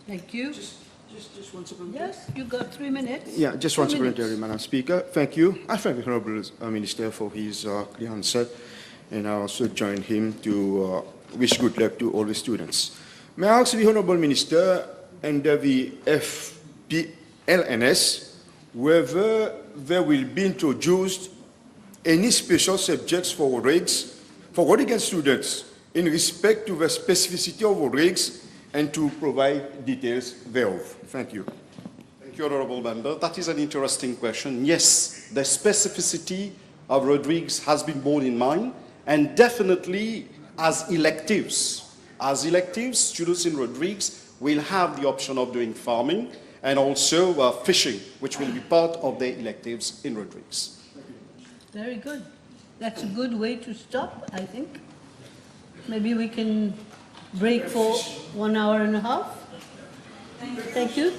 Thank you. Just one second. Yes, you got 3 minutes. Yeah, just 2 one minutes. supplementary, Madam Speaker. Thank you. I thank the Honourable Minister for his clear answer, and I also join him to wish good luck to all the students. May I ask the Honourable Minister, under the FPLNS, whether there will be introduced any special subjects for Rhodegan students in respect to the specificity of Rhodegas and to provide details thereof. Thank you. Thank you, Honourable Member. That is an interesting question. Yes, the specificity of Rodrigues has been borne in mind, and definitely as electives, students in Rodrigues will have the option of doing farming and also fishing, which will be part of their electives in Rodrigues. Very good. That's a good way to stop, I think. Maybe we can break for 1 hour and a half. Thank you.